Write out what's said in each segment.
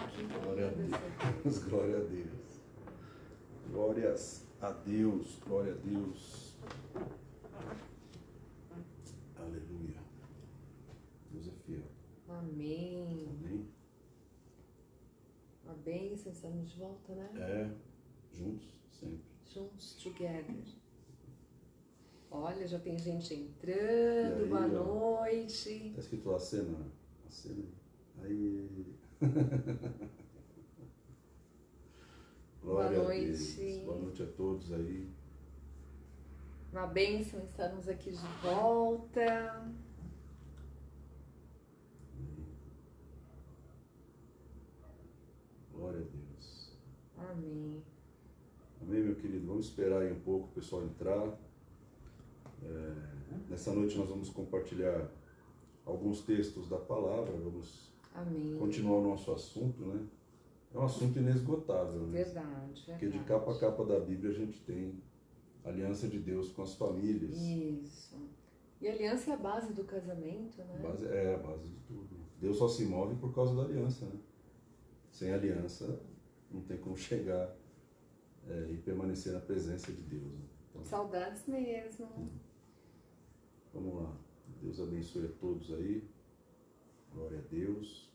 aqui. Glória a Deus, glória a Deus. Glórias a Deus, glória a Deus. Aleluia. Deus é fiel. Amém. Amém? Uma bênção, estamos de volta, né? É, juntos, sempre. Juntos, together. Olha, já tem gente E entrando, aí, boa ó, noite. tá escrito a cena. Aí. Glória Boa a Deus. noite. Boa noite a todos aí. Uma bênção estarmos aqui de volta. Glória a Deus. Amém. Amém, meu querido? Vamos esperar aí um pouco o pessoal entrar. Nessa noite nós vamos compartilhar alguns textos da palavra, vamos Amém. continuar o nosso assunto, né? É um assunto inesgotável, né? Verdade. Porque de capa a capa da Bíblia a gente tem a aliança de Deus com as famílias. Isso. E a aliança é a base do casamento, né? É a base de tudo. Deus só se move por causa da aliança, né? Sem aliança não tem como chegar e permanecer na presença de Deus. Né? Então, Saudades mesmo. vamos lá. Deus abençoe a todos aí. Glória a Deus.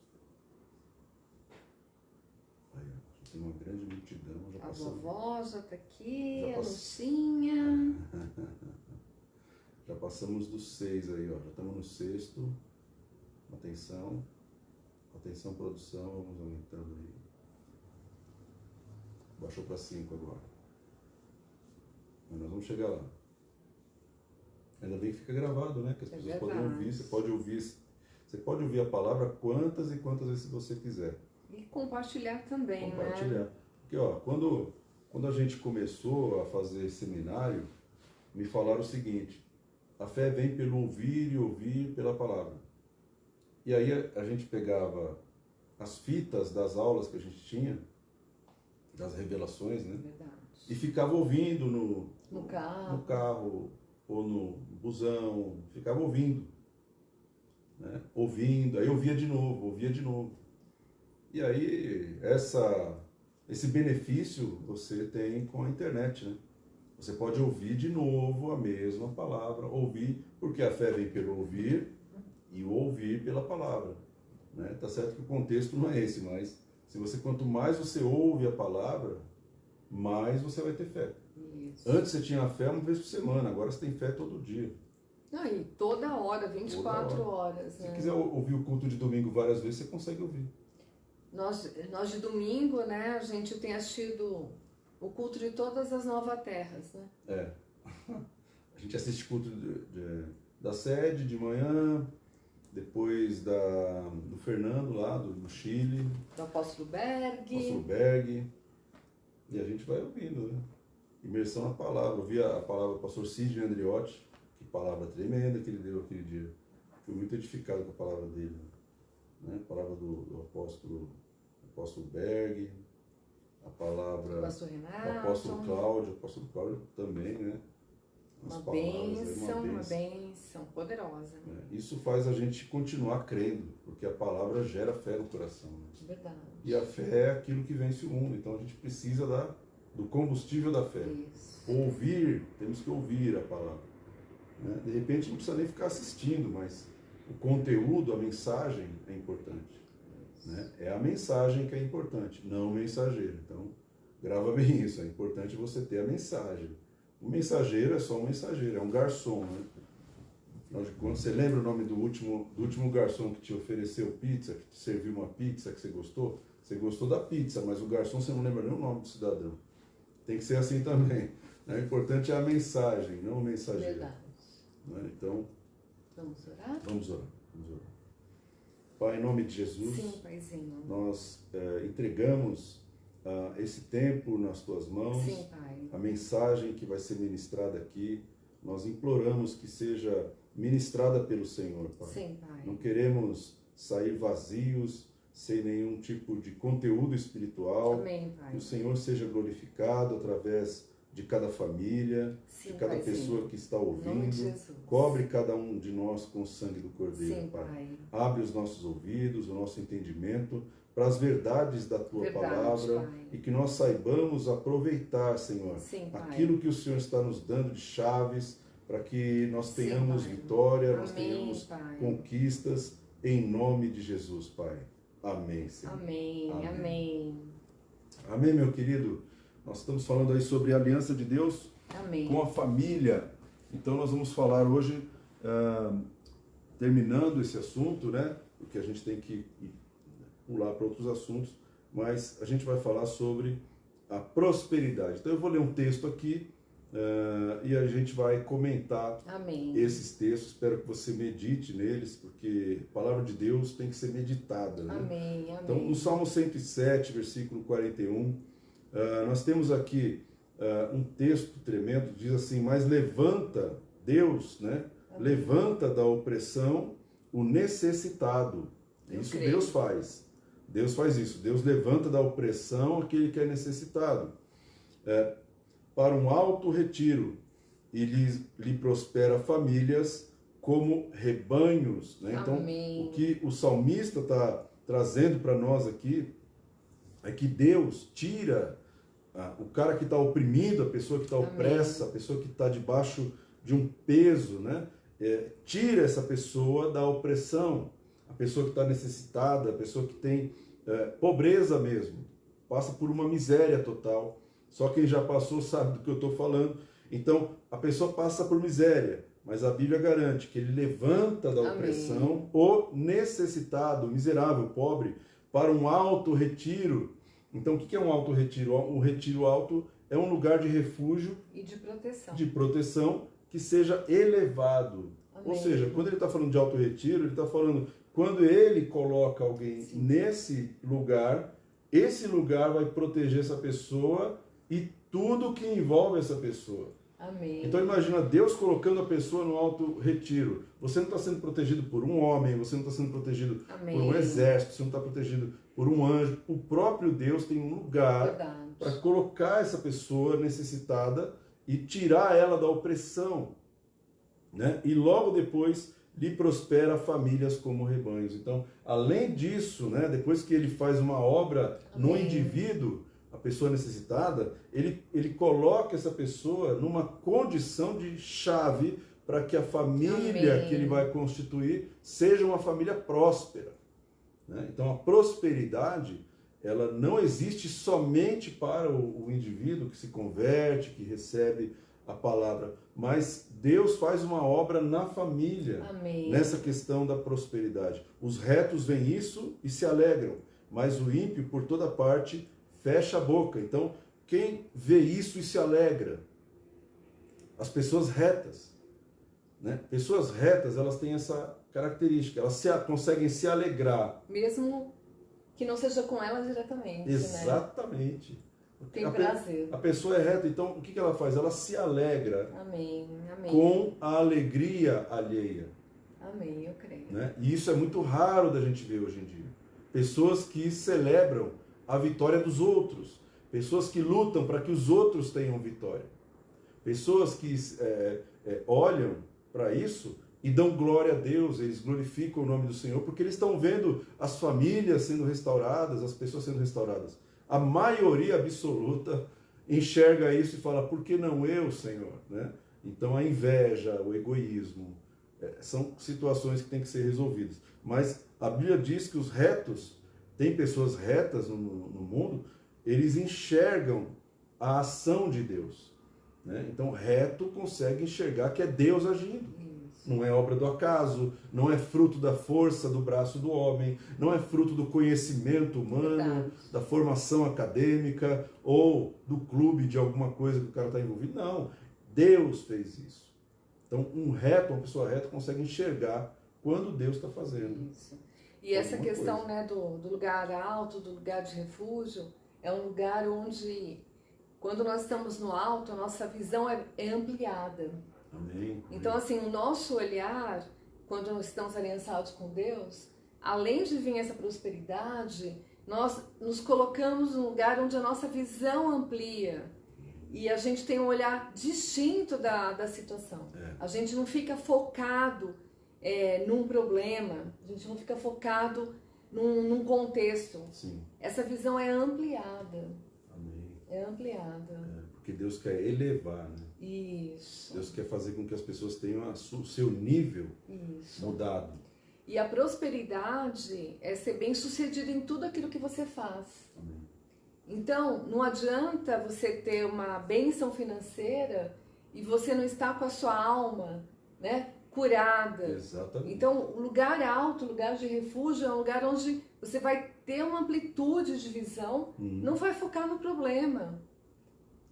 Aí, ó, já tem uma grande multidão. Já A passamos, vovó já tá aqui, Já a pass- Lucinha. já passamos dos 6 aí, ó. Já estamos no 6º. Atenção. Atenção, produção. Vamos aumentando aí. Baixou para 5 agora. Mas nós vamos chegar lá. Ainda bem que fica gravado, né? Que as pessoas podem ouvir. Você pode ouvir a palavra quantas e quantas vezes você quiser. E compartilhar também, Compartilhar. né? Porque, ó, quando a gente começou a fazer seminário, me falaram o seguinte: a fé vem pelo ouvir e ouvir pela palavra. E aí a gente pegava as fitas das aulas que a gente tinha, das revelações, né? Verdade. E ficava ouvindo No carro. no carro ou no busão, ficava ouvindo, né? Ouvindo, aí ouvia de novo. E aí esse benefício você tem com a internet, né? Você pode ouvir de novo a mesma palavra, ouvir, porque a fé vem pelo ouvir e o ouvir pela palavra, né? Tá certo que o contexto não é esse, mas quanto mais você ouve a palavra, mais você vai ter fé. Isso. Antes você tinha fé uma vez por semana, agora você tem fé todo dia. Não, e toda hora, 24 horas, Se né? você quiser ouvir o culto de domingo várias vezes, você consegue ouvir. Nós de domingo, né, a gente tem assistido o culto de todas as Nova Terras, né? É. A gente assiste culto da sede de manhã, depois do Fernando lá, do Chile, Do Apóstolo Berg. Apóstolo Berg, e a gente vai ouvindo, né? Imersão na palavra. Eu vi a palavra do pastor Sidney Andriotti, que palavra tremenda que ele deu aquele dia. Fui muito edificado com a palavra dele, né? A palavra do apóstolo Berg, a palavra Do pastor do Renato. apóstolo Cláudio também, né? As Uma palavras aí, uma bênção poderosa. né? Isso faz a gente continuar crendo, porque a palavra gera fé no coração. Né? Verdade. E a fé é aquilo que vence o mundo, então a gente precisa do combustível da fé. Isso. Temos que ouvir a palavra. Né? De repente não precisa nem ficar assistindo, mas o conteúdo, a mensagem é importante. Né? É a mensagem que é importante, não o mensageiro. Então, grava bem isso, é importante você ter a mensagem. O mensageiro é só um mensageiro, é um garçom, né? Afinal de contas, você lembra o nome do último garçom que te ofereceu pizza, que te serviu uma pizza que você gostou? Você gostou da pizza, mas o garçom você não lembra nem o nome do cidadão. Tem que ser assim também. Né? O importante é a mensagem, não o mensageiro. Verdade. Né? Então, Vamos orar? vamos orar. Pai, em nome de Jesus, Sim, Paizinho. nós entregamos esse tempo nas tuas mãos. Sim, Pai. A mensagem que vai ser ministrada aqui, nós imploramos que seja ministrada pelo Senhor, Pai. Sim, Pai. Não queremos sair vazios, sem nenhum tipo de conteúdo espiritual. Amém, Pai. Que o Senhor seja glorificado através de cada família, Sim, de cada Paizinho. pessoa que está Em nome de ouvindo. Jesus. Cobre cada um de nós com o sangue do Cordeiro, Sim, Pai. Pai. Abre os nossos ouvidos, o nosso entendimento para as verdades da Tua Verdade, palavra Pai. e que nós saibamos aproveitar, Senhor, Sim, Pai. aquilo que o Senhor está nos dando de chaves para que nós Sim, tenhamos Pai. vitória, nós Amém, tenhamos Pai. conquistas em nome de Jesus, Pai. Amém, Senhor. Amém, Amém. amém. Amém, meu querido. Nós estamos falando aí sobre a aliança de Deus Amém. com a família. Então nós vamos falar hoje, terminando esse assunto, né? Porque a gente tem que pular para outros assuntos, mas a gente vai falar sobre a prosperidade. Então eu vou ler um texto aqui e a gente vai comentar Amém. esses textos. Espero que você medite neles, porque a palavra de Deus tem que ser meditada, né? Amém, amém. Então, no Salmo 107, versículo 41, nós temos aqui um texto tremendo, diz assim: mas levanta Deus, né? Amém. Levanta da opressão o necessitado. Eu Isso creio. Deus faz. Deus faz isso. Deus levanta da opressão aquele que é necessitado. Para um alto retiro, e lhe prospera famílias como rebanhos, né? Então, Amém. o que o salmista está trazendo para nós aqui é que Deus tira o cara que está oprimido, a pessoa que está Amém. opressa, a pessoa que está debaixo de um peso, né? Tira essa pessoa da opressão, a pessoa que está necessitada, a pessoa que tem pobreza mesmo, passa por uma miséria total. Só quem já passou sabe do que eu estou falando. Então, a pessoa passa por miséria, mas a Bíblia garante que ele levanta da Amém. opressão o necessitado, o miserável, o pobre, para um alto retiro. Então, o que é um alto retiro? Um retiro alto é um lugar de refúgio, E de de proteção, que seja elevado. Amém. Ou seja, quando ele está falando de alto retiro, ele está falando, quando ele coloca alguém Sim. nesse lugar, esse lugar vai proteger essa pessoa e tudo que envolve essa pessoa. Amém. Então imagina Deus colocando a pessoa no alto retiro. Você não está sendo protegido por um homem, você não está sendo protegido Amém. por um exército, você não está protegido por um anjo. O próprio Deus tem um lugar Verdade. para colocar essa pessoa necessitada e tirar ela da opressão, né? E logo depois lhe prospera famílias como rebanhos. Então, além disso, né, depois que ele faz uma obra no Amém. indivíduo, a pessoa necessitada, ele coloca essa pessoa numa condição de chave para que a família Amém. que ele vai constituir seja uma família próspera, né? Então, a prosperidade, ela não existe somente para o indivíduo que se converte, que recebe a palavra, mas Deus faz uma obra na família, Amém. nessa questão da prosperidade. Os retos veem isso e se alegram, mas o ímpio, por toda parte, fecha a boca. Então, quem vê isso e se alegra? As pessoas retas, né? Pessoas retas, elas têm essa característica, elas conseguem se alegrar. Mesmo que não seja com ela diretamente, né? Exatamente. Tem prazer. A pessoa é reta, então o que ela faz? Ela se alegra Amém, amém. com a alegria alheia, Amém, eu creio. né? E isso é muito raro da gente ver hoje em dia. Pessoas que celebram a vitória dos outros, pessoas que lutam para que os outros tenham vitória, pessoas que olham para isso e dão glória a Deus, eles glorificam o nome do Senhor, porque eles estão vendo as famílias sendo restauradas, as pessoas sendo restauradas. A maioria absoluta enxerga isso e fala, por que não eu, Senhor? Né? Então a inveja, o egoísmo, são situações que têm que ser resolvidas. Mas a Bíblia diz que os retos, tem pessoas retas no mundo, eles enxergam a ação de Deus, né? Então reto consegue enxergar que é Deus agindo. Não é obra do acaso, não é fruto da força do braço do homem, não é fruto do conhecimento humano, Verdade. da formação acadêmica ou do clube de alguma coisa que o cara está envolvido. Não, Deus fez isso. Então, uma pessoa reta consegue enxergar quando Deus está fazendo. Isso. E essa alguma questão, coisa. né, do lugar alto, do lugar de refúgio, é um lugar onde, quando nós estamos no alto, a nossa visão é ampliada. Amém. Então, assim, o nosso olhar, quando nós estamos aliançados com Deus, além de vir essa prosperidade, nós nos colocamos num lugar onde a nossa visão amplia. E a gente tem um olhar distinto da situação. A gente não fica focado num problema, a gente não fica focado num contexto. Sim. Essa visão é ampliada. Amém. É ampliada. Porque Deus quer elevar, né? Isso. Deus quer fazer com que as pessoas tenham o seu nível mudado. E a prosperidade é ser bem-sucedido em tudo aquilo que você faz. Amém. Então, não adianta você ter uma bênção financeira e você não estar com a sua alma, né, curada. Exatamente. Então, o lugar alto, o lugar de refúgio, é um lugar onde você vai ter uma amplitude de visão, não vai focar no problema.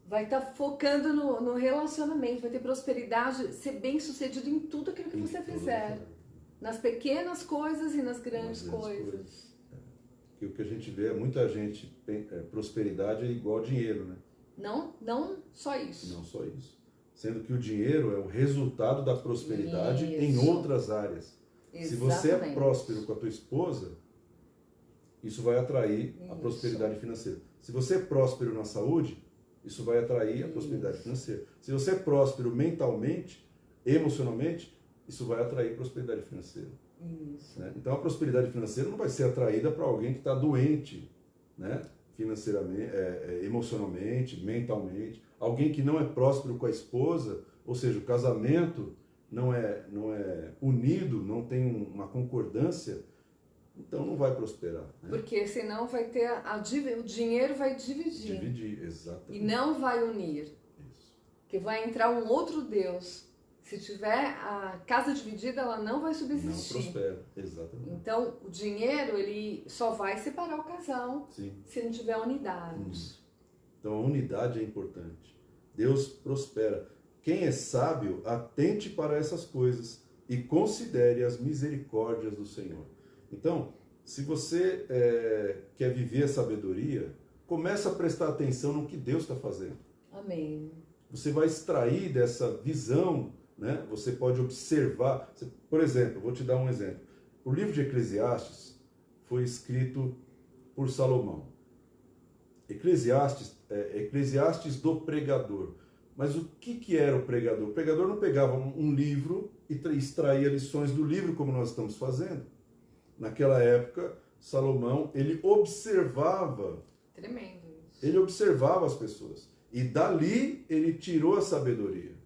Vai estar focando no relacionamento, vai ter prosperidade, ser bem-sucedido em tudo aquilo que você fizer. Nas pequenas coisas e nas grandes coisas. E o que a gente vê é muita gente, prosperidade é igual dinheiro, né? Não só isso. Não só isso. Sendo que o dinheiro é o resultado da prosperidade em outras áreas. Exatamente. Se você é próspero com a tua esposa, isso vai atrair a prosperidade financeira. Se você é próspero na saúde, isso vai atrair a prosperidade financeira. Se você é próspero mentalmente, emocionalmente, isso vai atrair prosperidade financeira. Isso. Né? Então a prosperidade financeira não vai ser atraída para alguém que está doente, né? Financeiramente, emocionalmente, mentalmente. Alguém que não é próspero com a esposa, ou seja, o casamento não é unido, não tem uma concordância, então não vai prosperar. Né? Porque senão vai ter o dinheiro vai dividir. Dividir, exatamente. E não vai unir. Isso. Porque vai entrar um outro Deus. Se tiver a casa dividida, ela não vai subsistir. Não prospera, exatamente. Então, o dinheiro, ele só vai separar o casal. Sim. Se não tiver unidade. Então, a unidade é importante. Deus prospera. Quem é sábio, atente para essas coisas e considere as misericórdias do Senhor. Então, se você quer viver a sabedoria, começa a prestar atenção no que Deus está fazendo. Amém. Você vai extrair dessa visão, né? Você pode observar. Por exemplo, vou te dar um exemplo. O livro de Eclesiastes foi escrito por Salomão. Eclesiastes do pregador. Mas o que era o pregador? O pregador não pegava um livro e extraía lições do livro como nós estamos fazendo. Naquela época, Salomão, ele observava. Tremendo isso. Ele observava as pessoas. E dali ele tirou a sabedoria.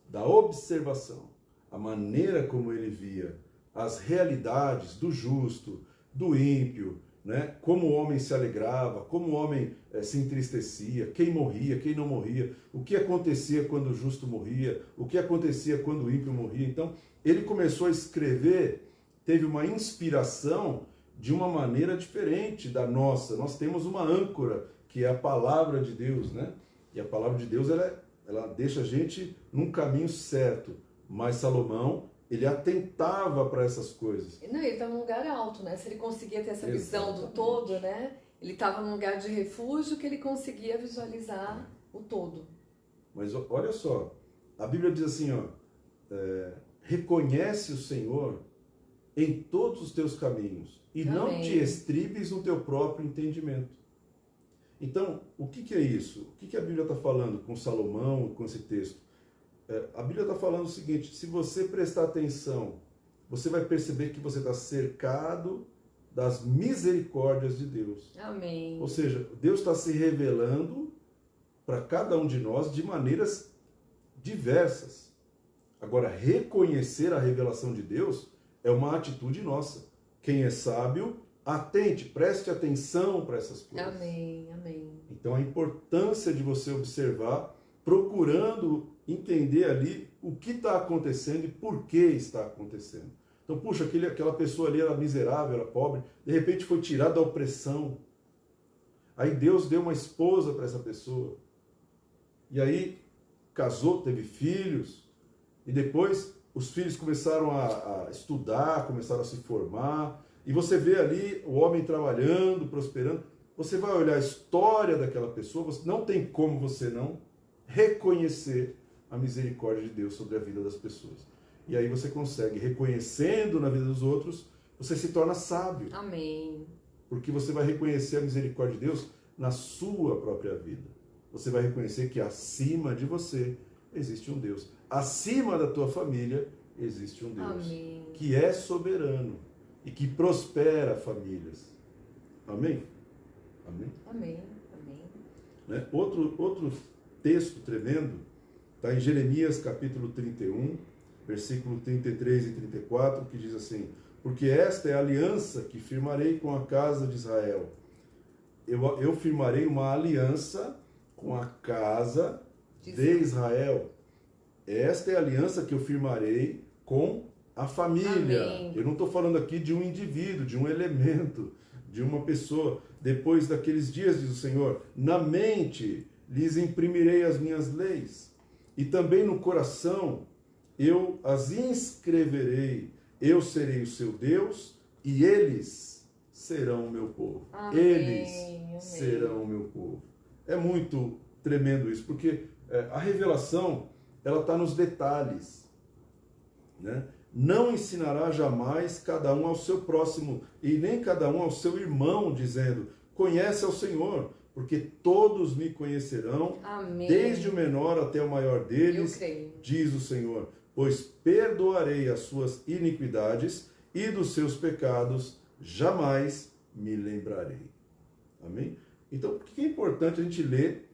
Da observação. A maneira como ele via as realidades do justo, do ímpio, né? Como o homem se alegrava, como o homem se entristecia, quem morria, quem não morria, o que acontecia quando o justo morria, o que acontecia quando o ímpio morria. Então, ele começou a escrever, teve uma inspiração de uma maneira diferente da nossa. Nós temos uma âncora, que é a palavra de Deus, né? E a palavra de Deus, ela deixa a gente num caminho certo. Mas Salomão, ele atentava para essas coisas. Não, ele estava num lugar alto, né? Se ele conseguia ter essa visão do todo, né? Ele estava num lugar de refúgio que ele conseguia visualizar o todo. Mas olha só, a Bíblia diz assim, ó, reconhece o Senhor em todos os teus caminhos e Amém. Não te estribes no teu próprio entendimento. Então, o que é isso? O que a Bíblia está falando com Salomão, com esse texto? A Bíblia está falando o seguinte: se você prestar atenção, você vai perceber que você está cercado das misericórdias de Deus. Amém. Ou seja, Deus está se revelando para cada um de nós de maneiras diversas. Agora, reconhecer a revelação de Deus é uma atitude nossa. Quem é sábio, atente, preste atenção para essas coisas. Amém, amém. Então, a importância de você observar, procurando entender ali o que está acontecendo e por que está acontecendo. Então, puxa, aquela pessoa ali era miserável, era pobre, de repente foi tirada da opressão. Aí Deus deu uma esposa para essa pessoa. E aí casou, teve filhos, e depois os filhos começaram a estudar, começaram a se formar, e você vê ali o homem trabalhando, prosperando. Você vai olhar a história daquela pessoa, não tem como você não reconhecer a misericórdia de Deus sobre a vida das pessoas. E aí você consegue, reconhecendo na vida dos outros, você se torna sábio. Amém. Porque você vai reconhecer a misericórdia de Deus na sua própria vida. você vai reconhecer que acima de você existe um Deus. Acima da tua família existe um Deus. Amém. Que é soberano e que prospera famílias. Amém? Amém? Amém. Amém. Né? Outro texto tremendo está em Jeremias capítulo 31, versículo 33 e 34, que diz assim: porque esta é a aliança que firmarei com a casa de Israel. Eu firmarei uma aliança com a casa de Israel. Esta é a aliança que eu firmarei com a família. Amém. Eu não estou falando aqui de um indivíduo, de um elemento, de uma pessoa. Depois daqueles dias, diz o Senhor, na mente lhes imprimirei as minhas leis, e também no coração eu as inscreverei. Eu serei o seu Deus, e eles serão o meu povo. Amém. Eles serão o meu povo. É muito tremendo isso, porque a revelação, ela está nos detalhes, né? Não ensinará jamais cada um ao seu próximo, e nem cada um ao seu irmão, dizendo, conhece ao Senhor, porque todos me conhecerão, Amém. desde o menor até o maior deles, diz o Senhor, pois perdoarei as suas iniquidades e dos seus pecados jamais me lembrarei. Amém? Então, por que é importante a gente ler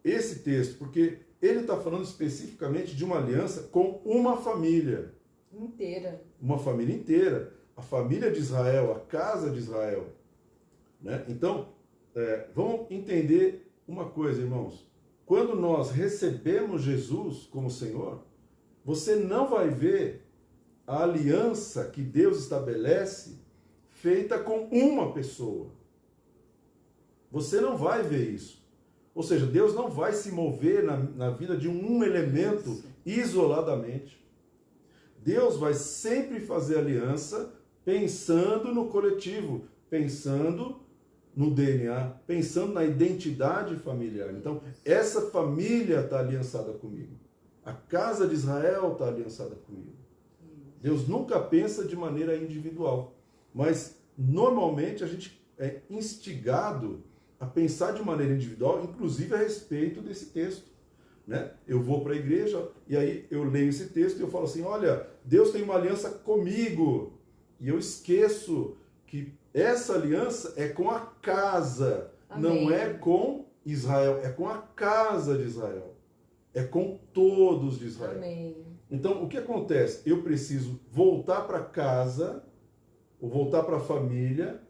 esse texto? Porque ele está falando especificamente de uma aliança com uma família. Inteira. Uma família inteira. A família de Israel, a casa de Israel. Né? Então, vamos entender uma coisa, irmãos. Quando nós recebemos Jesus como Senhor, você não vai ver a aliança que Deus estabelece feita com uma pessoa. Você não vai ver isso. Ou seja, Deus não vai se mover na vida de um elemento isoladamente. Deus vai sempre fazer aliança pensando no coletivo, pensando no DNA, pensando na identidade familiar. Então, essa família está aliançada comigo. A casa de Israel está aliançada comigo. Deus nunca pensa de maneira individual, mas normalmente a gente é instigado a pensar de maneira individual, inclusive a respeito desse texto. Né? Eu vou para a igreja e aí eu leio esse texto e eu falo assim, olha, Deus tem uma aliança comigo. E eu esqueço que essa aliança é com a casa, Amém. Não é com Israel, é com a casa de Israel. É com todos de Israel. Amém. Então, o que acontece? Eu preciso voltar para casa, ou voltar para a família,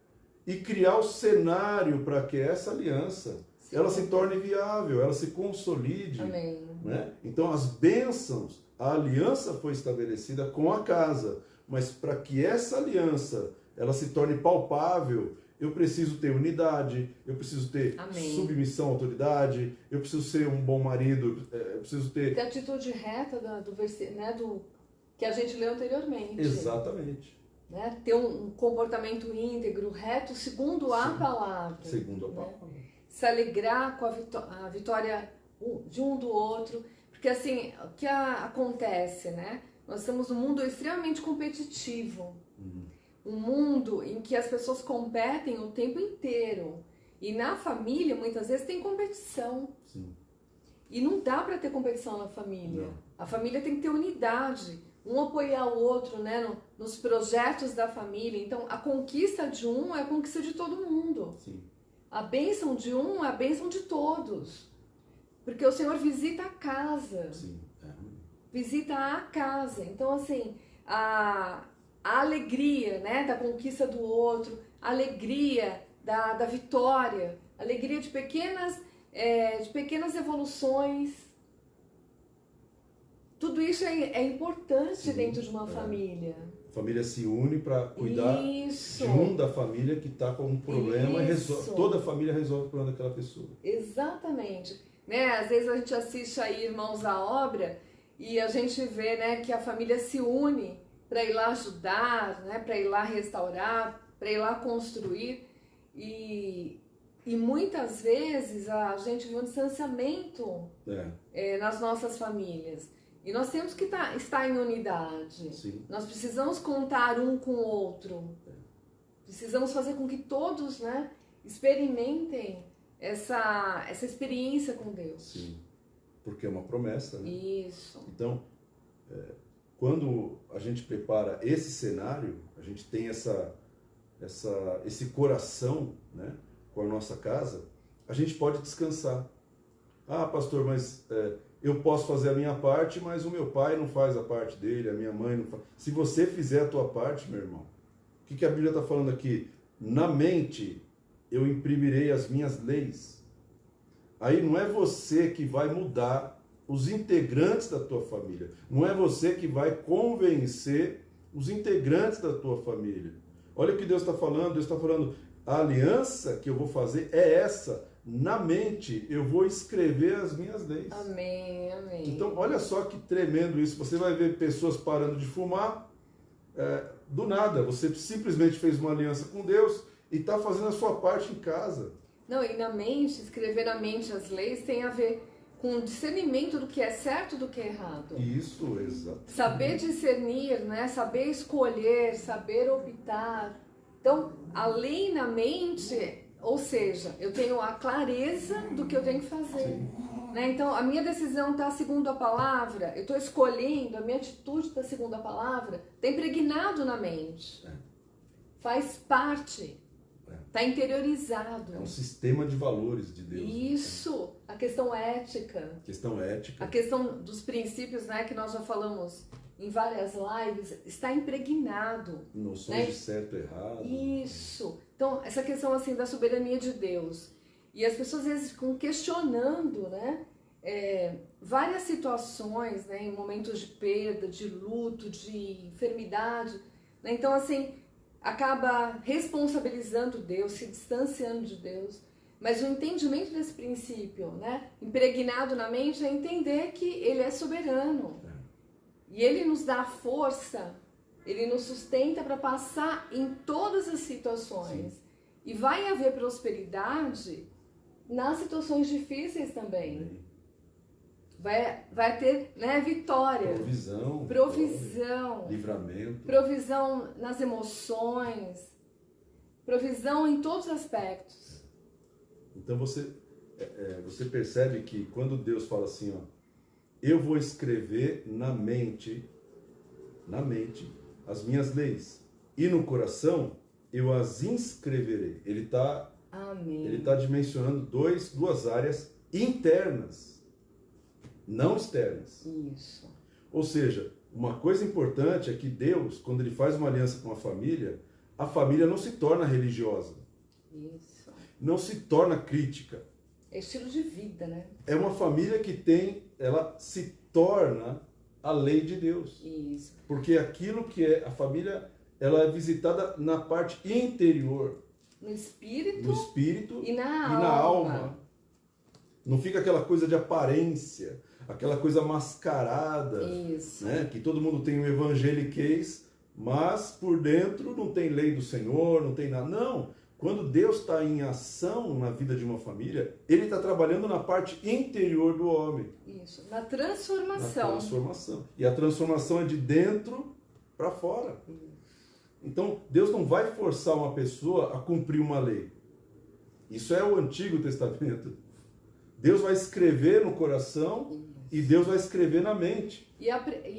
e criar o cenário para que essa aliança ela se torne viável, ela se consolide. Amém. Né? Então, as bênçãos, a aliança foi estabelecida com a casa, mas para que essa aliança ela se torne palpável, eu preciso ter unidade, eu preciso ter Amém. Submissão à autoridade, eu preciso ser um bom marido, eu preciso ter... Ter atitude reta do que a gente leu anteriormente. Exatamente. Né? Ter um comportamento íntegro, reto, segundo a palavra. Segundo a palavra. Né? Se alegrar com a vitória de um do outro. Porque assim, o que acontece, né? Nós estamos num mundo extremamente competitivo. Um mundo em que as pessoas competem o tempo inteiro. E na família, muitas vezes, tem competição. Sim. E não dá para ter competição na família. Não. A família tem que ter unidade. Um apoiar o outro, né, nos projetos da família. Então, a conquista de um é a conquista de todo mundo. Sim. A bênção de um é a bênção de todos. Porque o Senhor visita a casa. Sim. Visita a casa. Então, assim, a alegria, né, da conquista do outro, a alegria da vitória, a alegria de pequenas evoluções. Tudo isso é importante dentro de uma família. A família se une para cuidar de um da família que está com um problema e toda a família resolve o problema daquela pessoa. Exatamente. Né? Às vezes a gente assiste aí Irmãos à Obra e a gente vê, né, que a família se une para ir lá ajudar, né, para ir lá restaurar, para ir lá construir. E muitas vezes a gente vê um distanciamento nas nossas famílias. E nós temos que estar em unidade. Sim. Nós precisamos contar um com o outro. Precisamos fazer com que todos, né, experimentem essa experiência com Deus. Sim, porque é uma promessa, né? Isso. Então, quando a gente prepara esse cenário, a gente tem esse coração, né, com a nossa casa, a gente pode descansar. Ah, pastor, mas eu posso fazer a minha parte, mas o meu pai não faz a parte dele, a minha mãe não faz. Se você fizer a tua parte, meu irmão, o que a Bíblia está falando aqui? Na mente eu imprimirei as minhas leis. Aí não é você que vai mudar os integrantes da tua família. Não é você que vai convencer os integrantes da tua família. Olha o que Deus está falando. Deus está falando, a aliança que eu vou fazer é essa. Na mente eu vou escrever as minhas leis. Amém, amém. Então, olha só que tremendo isso. Você vai ver pessoas parando de fumar, do nada. Você simplesmente fez uma aliança com Deus e está fazendo a sua parte em casa. Não, e na mente, escrever na mente as leis tem a ver com discernimento do que é certo e do que é errado. Isso, exato. Saber discernir, né? Saber escolher, saber optar. Então, a lei na mente, ou seja, eu tenho a clareza do que eu tenho que fazer. Né? Então, a minha decisão está segundo a palavra, eu estou escolhendo, a minha atitude está segundo a palavra, está impregnado na mente. Faz parte. Está interiorizado. É um sistema de valores de Deus. Isso, a questão ética. Questão ética. A questão dos princípios, né, que nós já falamos em várias lives, está impregnado. Noções, né, de certo e errado. Isso. Então, essa questão assim da soberania de Deus. E as pessoas às vezes ficam questionando, né, várias situações, né, em momentos de perda, de luto, de enfermidade. Né? Então, assim, acaba responsabilizando Deus, se distanciando de Deus. Mas o entendimento desse princípio, né, impregnado na mente, é entender que Ele é soberano. E Ele nos dá força, Ele nos sustenta para passar em todas as situações. Sim. E vai haver prosperidade nas situações difíceis também. Sim. Vai ter, né, vitória. Provisão. Provisão. Livramento. Provisão nas emoções. Provisão em todos os aspectos. Então você percebe que quando Deus fala assim, ó, eu vou escrever na mente as minhas leis, e no coração eu as inscreverei. Ele está dimensionando duas áreas internas, não externas. Isso. Ou seja, uma coisa importante é que Deus, quando Ele faz uma aliança com a família não se torna religiosa. Isso. Não se torna crítica. É estilo de vida, né? É uma família que ela se torna a lei de Deus. Isso. Porque aquilo que é a família, ela é visitada na parte interior. No espírito. No espírito e na alma. Não fica aquela coisa de aparência, aquela coisa mascarada. Isso. Né? Que todo mundo tem um evangeliquez, mas por dentro não tem lei do Senhor, não tem nada. Não. Quando Deus está em ação na vida de uma família, Ele está trabalhando na parte interior do homem. Isso, na transformação. Na transformação. E a transformação é de dentro para fora. Então, Deus não vai forçar uma pessoa a cumprir uma lei. Isso é o Antigo Testamento. Deus vai escrever no coração e Deus vai escrever na mente. E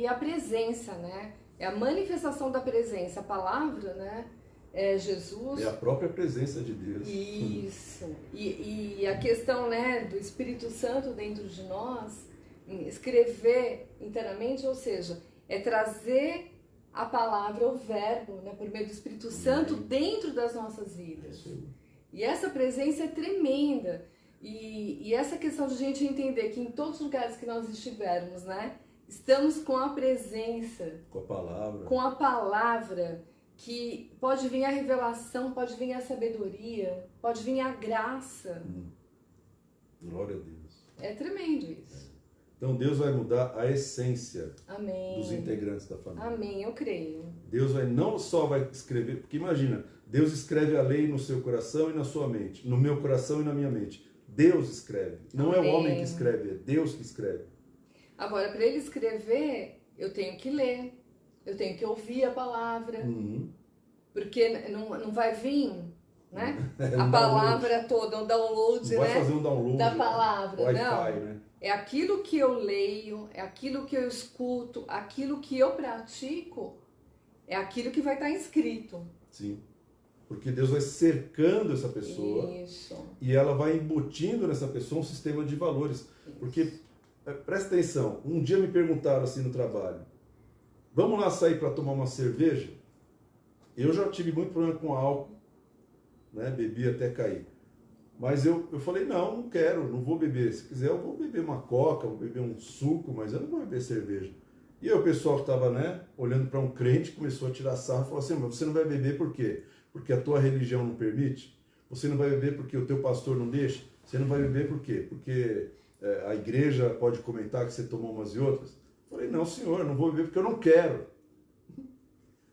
a presença, né? É a manifestação da presença. A palavra, né? É Jesus. É a própria presença de Deus. Isso. E a questão, né, do Espírito Santo dentro de nós, escrever internamente, ou seja, é trazer a palavra, o verbo, né, por meio do Espírito Santo dentro das nossas vidas. E essa presença é tremenda. E essa questão de a gente entender que em todos os lugares que nós estivermos, né, estamos com a presença. Com a palavra. Com a palavra. Que pode vir a revelação, pode vir a sabedoria, pode vir a graça. Glória a Deus. É tremendo isso. Então Deus vai mudar a essência Amém. dos integrantes da família. Amém, eu creio. Deus não só vai escrever, porque imagina, Deus escreve a lei no seu coração e na sua mente, no meu coração e na minha mente. Deus escreve. Não Amém. É o homem que escreve, é Deus que escreve. Agora, para ele escrever, eu tenho que ler. Eu tenho que ouvir a palavra, porque não vai vir né? A palavra toda, o download, não vai né? fazer um download Da palavra, Wi-Fi, não. né? É aquilo que eu leio, é aquilo que eu escuto, aquilo que eu pratico, é aquilo que vai estar escrito. Sim. Porque Deus vai cercando essa pessoa. Isso. E ela vai embutindo nessa pessoa um sistema de valores. Isso. Porque, presta atenção, um dia me perguntaram assim no trabalho, vamos lá sair para tomar uma cerveja? Eu já tive muito problema com álcool, né? Bebi até cair. Mas eu falei, não quero, não vou beber. Se quiser eu vou beber uma coca, vou beber um suco, mas eu não vou beber cerveja. E aí o pessoal que estava, né, olhando para um crente começou a tirar sarro e falou assim, mas você não vai beber por quê? Porque a tua religião não permite? Você não vai beber porque o teu pastor não deixa? Você não vai beber por quê? Porque a igreja pode comentar que você tomou umas e outras? Eu falei, não senhor, eu não vou beber porque eu não quero.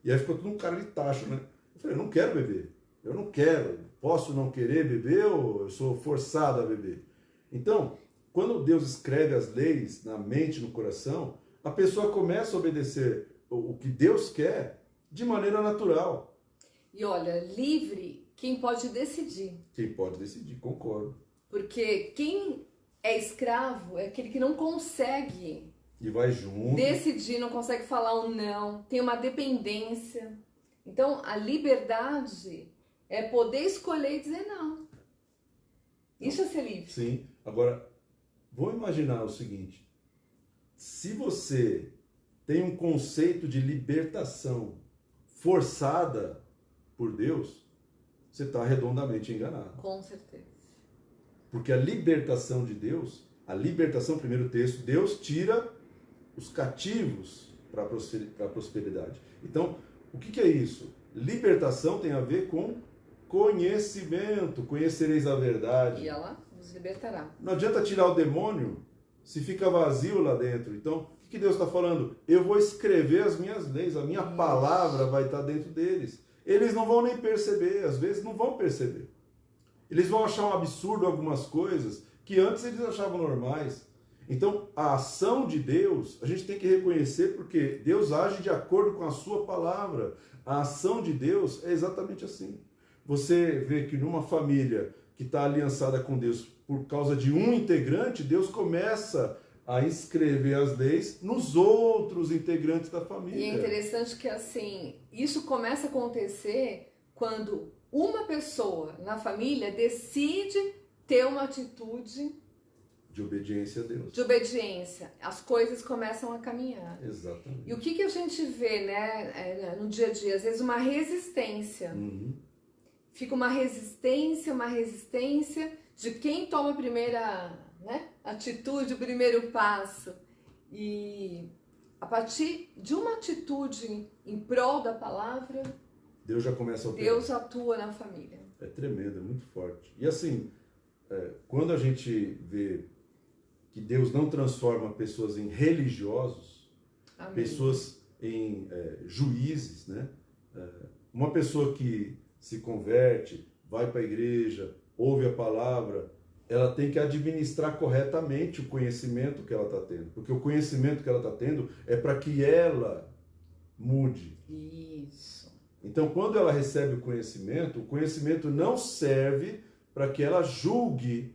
E aí ficou tudo um cara de tacho, né? Eu falei, eu não quero beber. Eu não quero. Posso não querer beber ou eu sou forçado a beber? Então, quando Deus escreve as leis na mente, no coração, a pessoa começa a obedecer o que Deus quer de maneira natural. E olha, livre, quem pode decidir. Quem pode decidir, concordo. Porque quem é escravo é aquele que não consegue E vai junto. decidir, não consegue falar um não, tem uma dependência. Então, a liberdade é poder escolher e dizer não. Isso é ser livre. Sim. Agora, vou imaginar o seguinte. Se você tem um conceito de libertação forçada por Deus, você está redondamente enganado. Com certeza. Porque a libertação de Deus, a libertação, primeiro texto, Deus tira os cativos para a prosperidade. Então, o que é isso? Libertação tem a ver com conhecimento, conhecereis a verdade. E ela nos libertará. Não adianta tirar o demônio se fica vazio lá dentro. Então, o que Deus está falando? Eu vou escrever as minhas leis, a minha palavra vai estar dentro deles. Eles não vão nem perceber, às vezes não vão perceber. Eles vão achar um absurdo algumas coisas que antes eles achavam normais. Então, a ação de Deus, a gente tem que reconhecer porque Deus age de acordo com a sua palavra. A ação de Deus é exatamente assim. Você vê que numa família que está aliançada com Deus por causa de um integrante, Deus começa a escrever as leis nos outros integrantes da família. E é interessante que, assim, isso começa a acontecer quando uma pessoa na família decide ter uma atitude de obediência a Deus. De obediência. As coisas começam a caminhar. Exatamente. E o que a gente vê, né, no dia a dia? Às vezes uma resistência. Uhum. Fica uma resistência de quem toma a primeira, né, atitude, o primeiro passo. E a partir de uma atitude em prol da palavra, Deus já começa a operar. Deus atua na família. É tremendo, é muito forte. E assim, quando a gente vê que Deus não transforma pessoas em religiosos, Amém. Pessoas em juízes, né? Uma pessoa que se converte, vai para a igreja, ouve a palavra, ela tem que administrar corretamente o conhecimento que ela está tendo. Porque o conhecimento que ela está tendo é para que ela mude. Isso. Então, quando ela recebe o conhecimento não serve para que ela julgue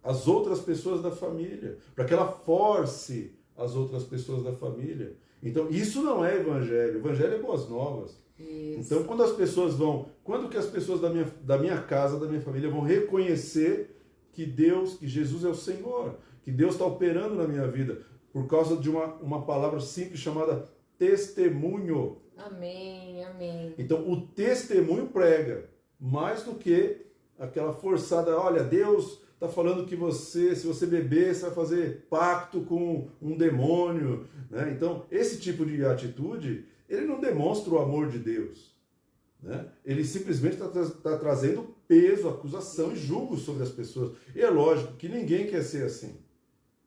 as outras pessoas da família, para que ela force as outras pessoas da família. Então, isso não é evangelho. Evangelho é boas novas. Isso. Então, quando que as pessoas da minha casa, da minha família vão reconhecer que Jesus é o Senhor, que Deus está operando na minha vida, por causa de uma palavra simples chamada testemunho. Amém, amém. Então, o testemunho prega, mais do que aquela forçada, olha, Deus está falando que se você beber, você vai fazer pacto com um demônio, né? Então, esse tipo de atitude, ele não demonstra o amor de Deus, né? Ele simplesmente está trazendo peso, acusação e julgo sobre as pessoas. E é lógico que ninguém quer ser assim.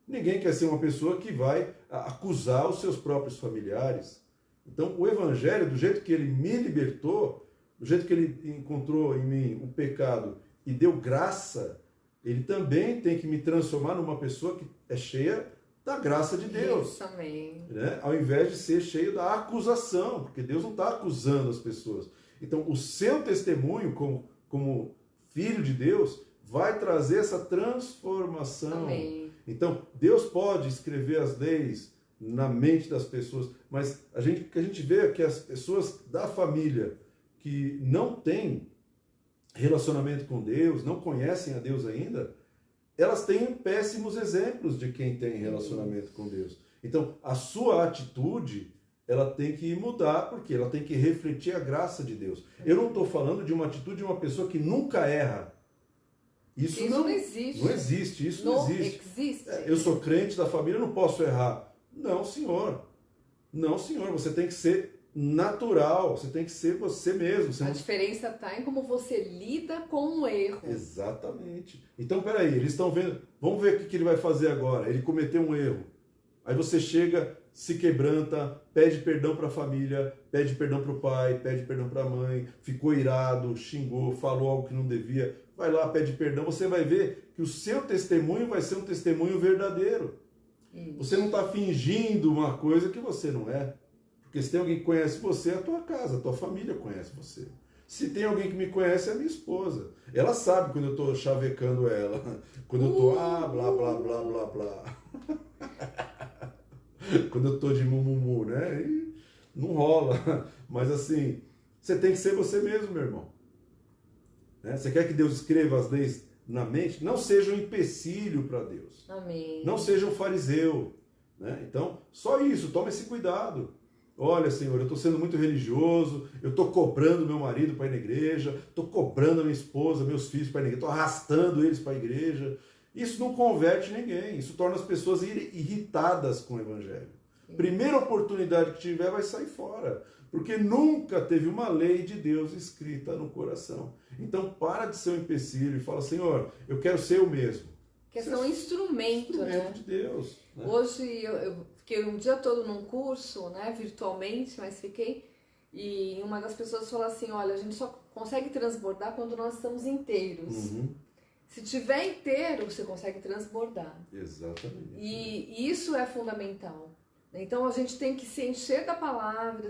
Ninguém quer ser uma pessoa que vai acusar os seus próprios familiares. Então, o Evangelho, do jeito que ele me libertou, do jeito que ele encontrou em mim o pecado e deu graça, ele também tem que me transformar numa pessoa que é cheia da graça de Deus. Isso, amém. Né? Ao invés de ser cheio da acusação, porque Deus não está acusando as pessoas. Então, o seu testemunho como como filho de Deus, vai trazer essa transformação. Amém. Então, Deus pode escrever as leis na mente das pessoas, mas o que a gente vê é que as pessoas da família que não têm relacionamento com Deus, não conhecem a Deus ainda, elas têm péssimos exemplos de quem tem relacionamento com Deus. Então, a sua atitude, ela tem que mudar, porque ela tem que refletir a graça de Deus. Eu não estou falando de uma atitude de uma pessoa que nunca erra. Isso não existe. Não existe, isso não existe. Eu sou crente da família, eu não posso errar. Não, senhor. Não, senhor. Você tem que ser natural, você tem que ser você mesmo. A diferença está em como você lida com o erro. Exatamente. Então, peraí, eles estão vendo, vamos ver o que ele vai fazer agora. Ele cometeu um erro. Aí você chega, se quebranta, pede perdão para a família, pede perdão para o pai, pede perdão para a mãe, ficou irado, xingou, falou algo que não devia, vai lá, pede perdão, você vai ver que o seu testemunho vai ser um testemunho verdadeiro. Você não está fingindo uma coisa que você não é. Porque se tem alguém que conhece você, é a tua casa, a tua família conhece você. Se tem alguém que me conhece, é a minha esposa. Ela sabe quando eu estou chavecando ela, quando eu estou, blá, blá, blá, blá, blá. Quando eu estou de mumumu, né? E não rola. Mas assim, você tem que ser você mesmo, meu irmão. Né? Você quer que Deus escreva as leis na mente? Não seja um empecilho para Deus. Amém. Não seja um fariseu. Né? Então, só isso, toma esse cuidado. Olha, Senhor, eu estou sendo muito religioso, eu estou cobrando meu marido para ir na igreja, estou cobrando a minha esposa, meus filhos para ir na igreja, estou arrastando eles para a igreja. Isso não converte ninguém, isso torna as pessoas irritadas com o evangelho. Primeira oportunidade que tiver, vai sair fora, porque nunca teve uma lei de Deus escrita no coração. Então, para de ser um empecilho e fala, Senhor, eu quero ser eu mesmo. Quer ser um instrumento, né? De Deus. Né? Hoje, eu fiquei um dia todo num curso, né, virtualmente, mas fiquei, e uma das pessoas falou assim, olha, a gente só consegue transbordar quando nós estamos inteiros. Se tiver inteiro, você consegue transbordar. Exatamente. E isso é fundamental. Então a gente tem que se encher da palavra,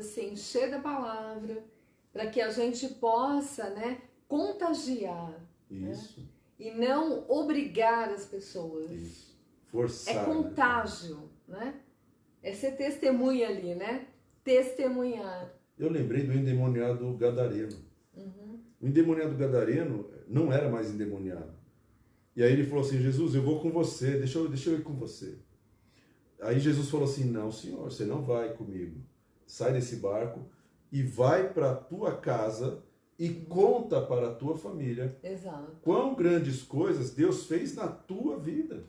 para que a gente possa, né, contagiar. Isso. Né? E não obrigar as pessoas. Isso. Forçar. É contágio, né? É ser testemunha ali, né? Testemunhar. Eu lembrei do endemoniado gadareno. O endemoniado gadareno não era mais endemoniado. E aí ele falou assim, Jesus, eu vou com você, deixa eu ir com você. Aí Jesus falou assim, não, senhor, você não vai comigo. Sai desse barco e vai para a tua casa e conta para a tua família. Exato. Quão grandes coisas Deus fez na tua vida.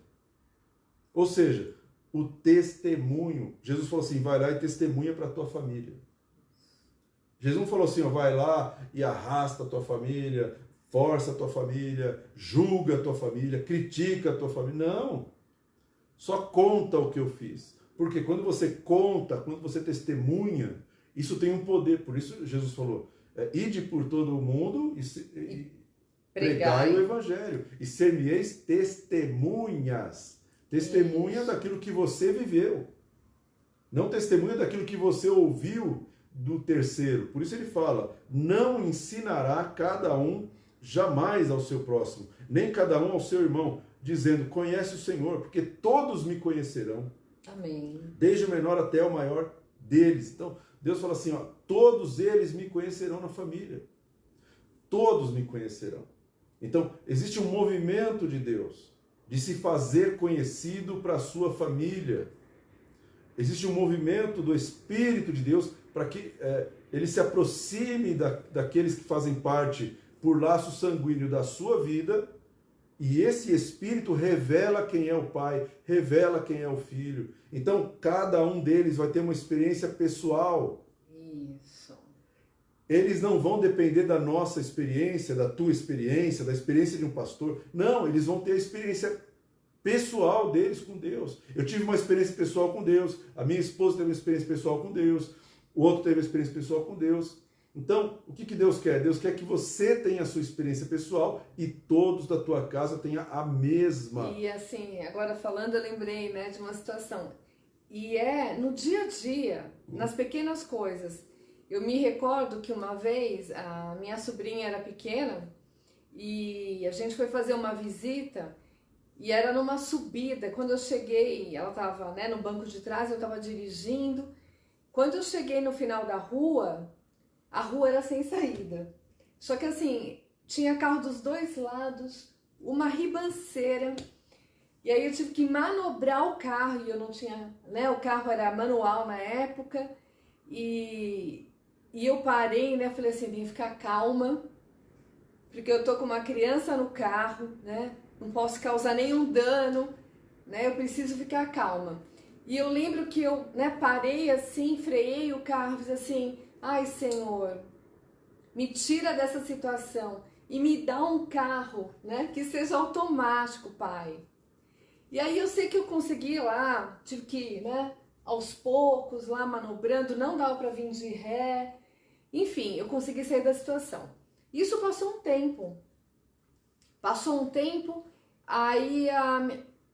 Ou seja, o testemunho. Jesus falou assim, vai lá e testemunha para a tua família. Jesus não falou assim, ó, vai lá e arrasta a tua família, força a tua família, julga a tua família, critica a tua família. Não. Só conta o que eu fiz. Porque quando você conta, quando você testemunha, isso tem um poder. Por isso Jesus falou, ide por todo o mundo e pregai o evangelho. E ser-me-eis testemunhas. Testemunha daquilo que você viveu. Não testemunha daquilo que você ouviu do terceiro. Por isso ele fala, não ensinará cada um jamais ao seu próximo, nem cada um ao seu irmão, dizendo, conhece o Senhor, porque todos me conhecerão. Amém. Desde o menor até o maior deles. Então, Deus fala assim, ó, todos eles me conhecerão na família. Todos me conhecerão. Então, existe um movimento de Deus de se fazer conhecido para a sua família. Existe um movimento do Espírito de Deus para que ele se aproxime daqueles que fazem parte por laço sanguíneo da sua vida, e esse Espírito revela quem é o Pai, revela quem é o Filho. Então, cada um deles vai ter uma experiência pessoal. Isso. Eles não vão depender da nossa experiência, da tua experiência, da experiência de um pastor. Não, eles vão ter a experiência pessoal deles com Deus. Eu tive uma experiência pessoal com Deus, a minha esposa teve uma experiência pessoal com Deus, o outro teve uma experiência pessoal com Deus. Então, o que Deus quer? Deus quer que você tenha a sua experiência pessoal e todos da tua casa tenham a mesma. E assim, agora falando, eu lembrei, né, de uma situação. E no dia a dia, nas pequenas coisas. Eu me recordo que uma vez a minha sobrinha era pequena e a gente foi fazer uma visita e era numa subida. Quando eu cheguei, ela estava, né, no banco de trás, eu estava dirigindo. Quando eu cheguei no final da rua, a rua era sem saída. Só que assim, tinha carro dos dois lados, uma ribanceira. E aí eu tive que manobrar o carro e eu não tinha, né, o carro era manual na época. E eu parei, né, falei assim, vim ficar calma, porque eu tô com uma criança no carro, né, não posso causar nenhum dano, né, eu preciso ficar calma. E eu lembro que eu, né, parei assim, freiei o carro, fiz assim, ai Senhor, me tira dessa situação e me dá um carro, né, que seja automático, Pai. E aí eu sei que eu consegui lá, tive que, né, aos poucos, lá manobrando, não dava para vir de ré. Enfim, eu consegui sair da situação. Isso passou um tempo. Aí a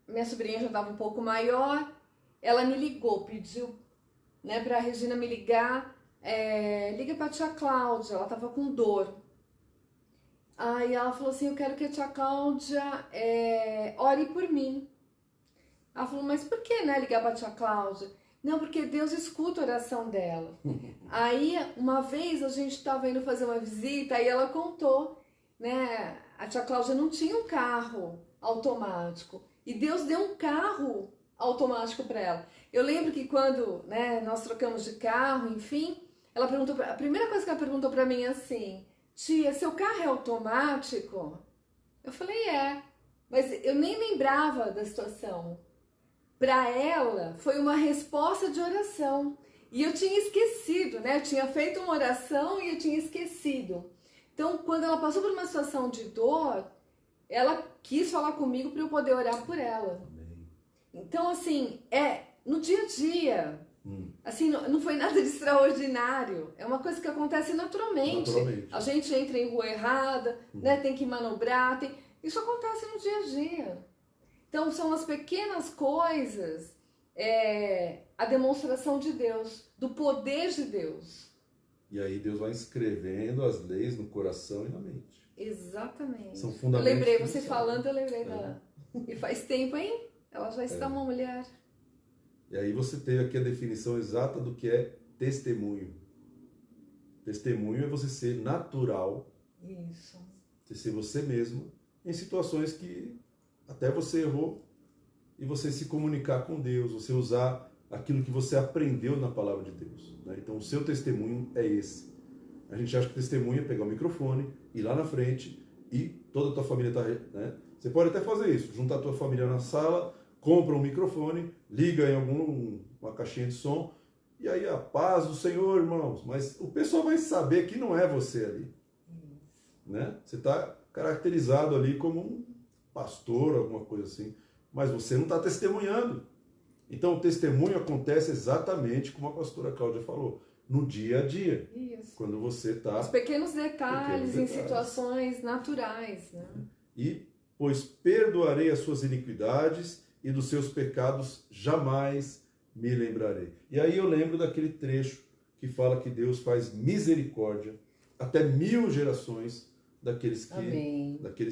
minha sobrinha já estava um pouco maior, ela me ligou, pediu, né, para a Regina me ligar, liga para a tia Cláudia, ela estava com dor. Aí ela falou assim, eu quero que a tia Cláudia ore por mim. Ela falou, mas por que, né, ligar para a tia Cláudia? Não, porque Deus escuta a oração dela. Aí, uma vez, a gente estava indo fazer uma visita, aí ela contou, né, a tia Cláudia não tinha um carro automático, e Deus deu um carro automático para ela. Eu lembro que quando, né, nós trocamos de carro, enfim, ela perguntou, a primeira coisa que ela perguntou para mim é assim, tia, seu carro é automático? Eu falei, mas eu nem lembrava da situação. Para ela, foi uma resposta de oração. E eu tinha esquecido, né? Eu tinha feito uma oração e eu tinha esquecido. Então, quando ela passou por uma situação de dor, ela quis falar comigo para eu poder orar por ela. Amém. Então, assim, no dia a dia. Assim, não foi nada de extraordinário. É uma coisa que acontece naturalmente. A gente entra em rua errada, né? Tem que manobrar. Isso acontece no dia a dia. Então, são as pequenas coisas, a demonstração de Deus, do poder de Deus. E aí Deus vai inscrevendo as leis no coração e na mente. Exatamente. São fundamentos. Eu lembrei, você falando, eu lembrei da... E faz tempo, hein? Ela já está uma mulher. E aí você teve aqui a definição exata do que é testemunho. Testemunho é você ser natural. Isso. Você ser você mesmo em situações que até você errou, e você se comunicar com Deus, você usar aquilo que você aprendeu na palavra de Deus, né? Então o seu testemunho é esse. A gente acha que testemunho é pegar o microfone, ir lá na frente e toda a tua família está, né? Você pode até fazer isso, juntar a tua família na sala, compra um microfone, liga em uma caixinha de som, e aí a paz do Senhor, irmãos. Mas o pessoal vai saber que não é você ali, né? Você está caracterizado ali como um pastor, alguma coisa assim, mas você não está testemunhando. Então o testemunho acontece exatamente como a pastora Cláudia falou, no dia a dia. Isso. Quando você está... Os pequenos detalhes em situações naturais, né? E, pois perdoarei as suas iniquidades e dos seus pecados jamais me lembrarei. E aí eu lembro daquele trecho que fala que Deus faz misericórdia até 1000 gerações daqueles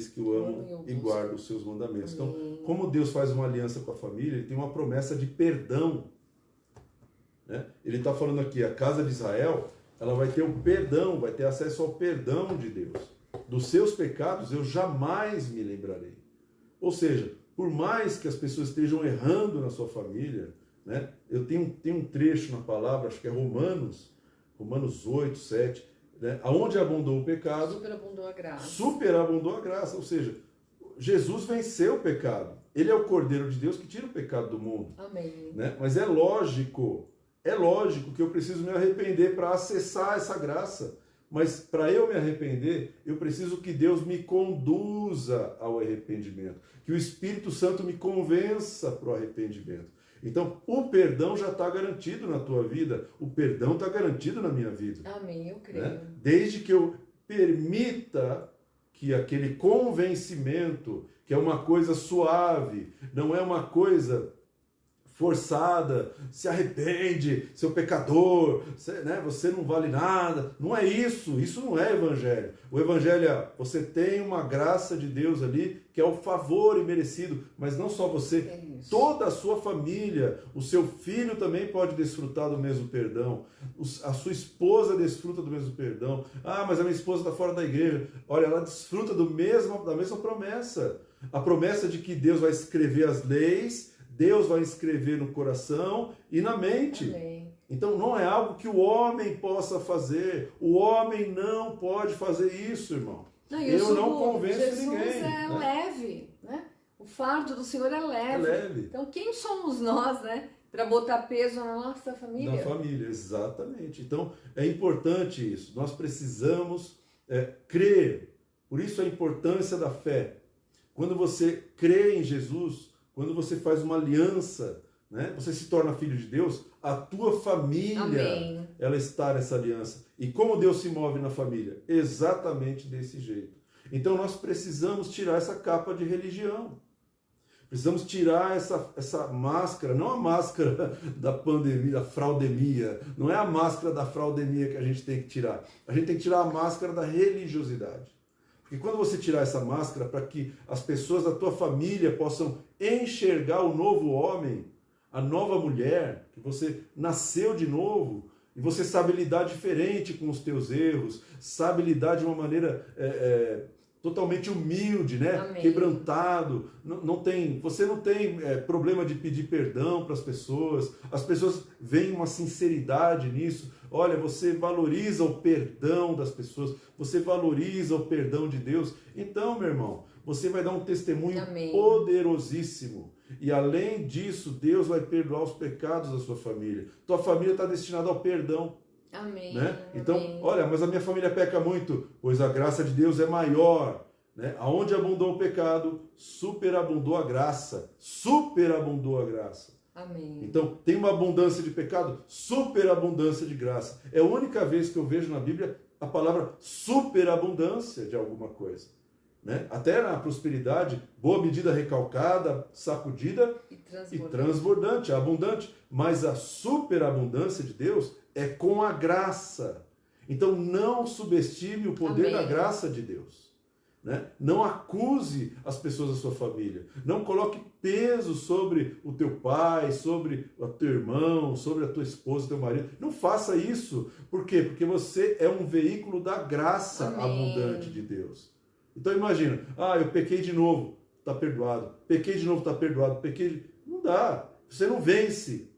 que o amam e guardam os seus mandamentos. Amém. Então, como Deus faz uma aliança com a família, ele tem uma promessa de perdão, né? Ele está falando aqui, a casa de Israel, ela vai ter um perdão, vai ter acesso ao perdão de Deus. Dos seus pecados eu jamais me lembrarei. Ou seja, por mais que as pessoas estejam errando na sua família, né? Eu tenho um trecho na palavra, acho que é Romanos 8, 7, né? Aonde abundou o pecado, superabundou a graça. Superabundou a graça, ou seja, Jesus venceu o pecado. Ele é o Cordeiro de Deus que tira o pecado do mundo. Amém. Né? Mas é lógico que eu preciso me arrepender para acessar essa graça. Mas para eu me arrepender, eu preciso que Deus me conduza ao arrependimento, que o Espírito Santo me convença para o arrependimento. Então, o perdão já está garantido na tua vida, o perdão está garantido na minha vida. Amém, eu creio. Né? Desde que eu permita que aquele convencimento, que é uma coisa suave, não é uma coisa forçada, se arrepende, seu pecador, você não vale nada. Não é isso, isso não é evangelho. O evangelho é, você tem uma graça de Deus ali, que é o favor imerecido, mas não só você, toda a sua família, o seu filho também pode desfrutar do mesmo perdão, a sua esposa desfruta do mesmo perdão. Ah, mas a minha esposa está fora da igreja. Olha, ela desfruta da mesma promessa. A promessa de que Deus vai escrever as leis, Deus vai escrever no coração e na mente. Amém. Então não é algo que o homem possa fazer. O homem não pode fazer isso, irmão. Eu não convenço ninguém. Jesus é leve, né? O fardo do Senhor é leve. É leve. Então quem somos nós, né? Para botar peso na nossa família? Na família, exatamente. Então é importante isso. Nós precisamos crer. Por isso a importância da fé. Quando você crê em Jesus, quando você faz uma aliança, né, você se torna filho de Deus, a tua família, Amém. Ela está nessa aliança. E como Deus se move na família? Exatamente desse jeito. Então nós precisamos tirar essa capa de religião. Precisamos tirar essa máscara, não a máscara da pandemia, da fraudemia, não é a máscara da fraudemia que a gente tem que tirar. A gente tem que tirar a máscara da religiosidade. Porque quando você tirar essa máscara para que as pessoas da tua família possam enxergar o novo homem, a nova mulher, que você nasceu de novo, e você sabe lidar diferente com os teus erros, sabe lidar de uma maneira totalmente humilde, né? Amém. Quebrantado, você não tem problema de pedir perdão para as pessoas veem uma sinceridade nisso. Olha, você valoriza o perdão das pessoas, você valoriza o perdão de Deus. Então, meu irmão, você vai dar um testemunho Amém. poderosíssimo. E além disso, Deus vai perdoar os pecados da sua família. Tua família está destinada ao perdão. Amém. Né? Então, Amém. olha, mas a minha família peca muito, pois a graça de Deus é maior. Né? Aonde abundou o pecado, superabundou a graça. Superabundou a graça. Amém. Então, tem uma abundância de pecado, superabundância de graça. É a única vez que eu vejo na Bíblia a palavra superabundância de alguma coisa. Né? Até na prosperidade, boa medida recalcada, sacudida e transbordante, abundante. Mas a superabundância de Deus é com a graça. Então não subestime o poder Amém. da graça de Deus. Né? Não acuse as pessoas da sua família. Não coloque peso sobre o teu pai, sobre o teu irmão, sobre a tua esposa, teu marido. Não faça isso. Por quê? Porque você é um veículo da graça Amém. abundante de Deus. Então imagina, eu pequei de novo, está perdoado. Pequei de novo, está perdoado. Não dá. Você não vence.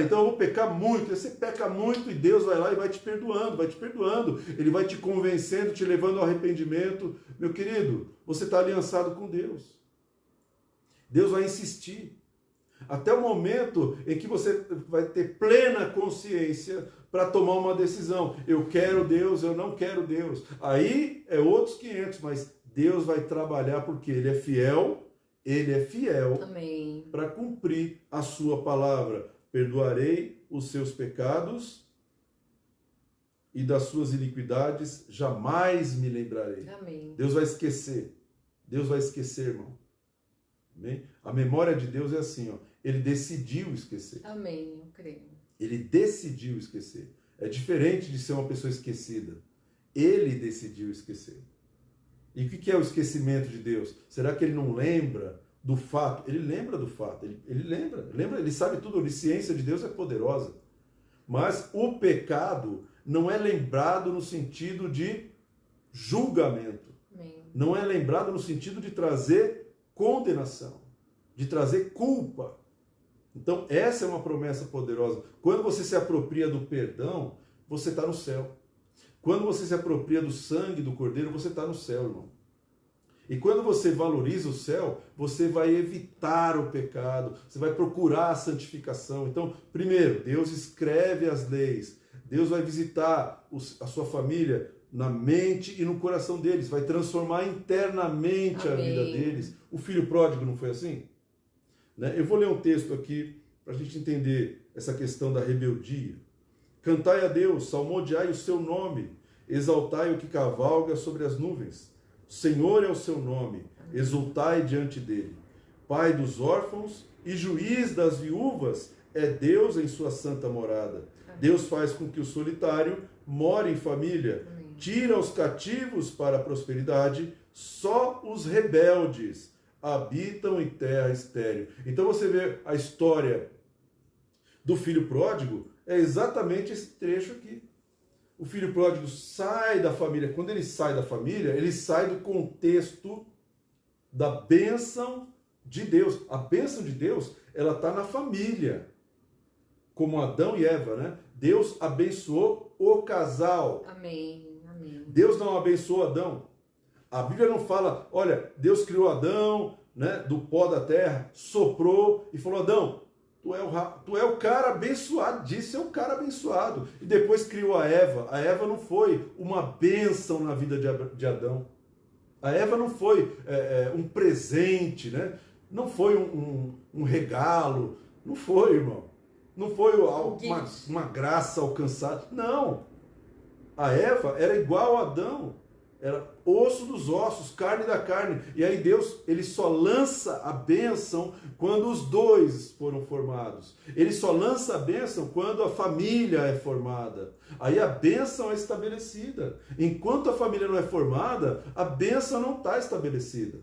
Então eu vou pecar muito. Você peca muito e Deus vai lá e vai te perdoando, vai te perdoando. Ele vai te convencendo, te levando ao arrependimento. Meu querido, você está aliançado com Deus. Deus vai insistir. Até o momento em que você vai ter plena consciência para tomar uma decisão. Eu quero Deus, eu não quero Deus. Aí é outros 500, mas Deus vai trabalhar porque Ele é fiel para cumprir a sua palavra. Perdoarei os seus pecados e das suas iniquidades jamais me lembrarei. Amém. Deus vai esquecer. Deus vai esquecer, irmão. Amém? A memória de Deus é assim, Ele decidiu esquecer. Amém, eu creio. Ele decidiu esquecer. É diferente de ser uma pessoa esquecida. Ele decidiu esquecer. E o que é o esquecimento de Deus? Será que Ele não lembra do fato? Ele lembra do fato. Ele lembra, ele sabe tudo. A onisciência de Deus é poderosa. Mas o pecado não é lembrado no sentido de julgamento. Amém. Não é lembrado no sentido de trazer condenação, de trazer culpa. Então, essa é uma promessa poderosa. Quando você se apropria do perdão, você está no céu. Quando você se apropria do sangue do Cordeiro, você está no céu, irmão. E quando você valoriza o céu, você vai evitar o pecado, você vai procurar a santificação. Então, primeiro, Deus escreve as leis. Deus vai visitar a sua família na mente e no coração deles, vai transformar internamente a vida deles. O filho pródigo não foi assim? Né? Eu vou ler um texto aqui para a gente entender essa questão da rebeldia. Cantai a Deus, salmodiai o seu nome, exaltai o que cavalga sobre as nuvens. O Senhor é o seu nome, exultai diante dele. Pai dos órfãos e juiz das viúvas é Deus em sua santa morada. Deus faz com que o solitário more em família, tira os cativos para a prosperidade, só os rebeldes habitam em terra estéril. Então você vê a história do filho pródigo, é exatamente esse trecho aqui. O filho pródigo sai da família. Quando ele sai da família, ele sai do contexto da bênção de Deus. A bênção de Deus, ela está na família. Como Adão e Eva, né? Deus abençoou o casal. Amém, amém. Deus não abençoou Adão. A Bíblia não fala, olha, Deus criou Adão, né, do pó da terra, soprou e falou, Adão, tu é o cara abençoado, disse é o cara abençoado. E depois criou a Eva. A Eva não foi uma bênção na vida de Adão. A Eva não foi um presente, né? Não foi um regalo. Não foi, irmão. Não foi uma graça alcançada. Não. A Eva era igual a Adão. Era osso dos ossos, carne da carne. E aí Deus, ele só lança a bênção quando os dois foram formados. Ele só lança a bênção quando a família é formada. Aí a bênção é estabelecida. Enquanto a família não é formada, a bênção não está estabelecida.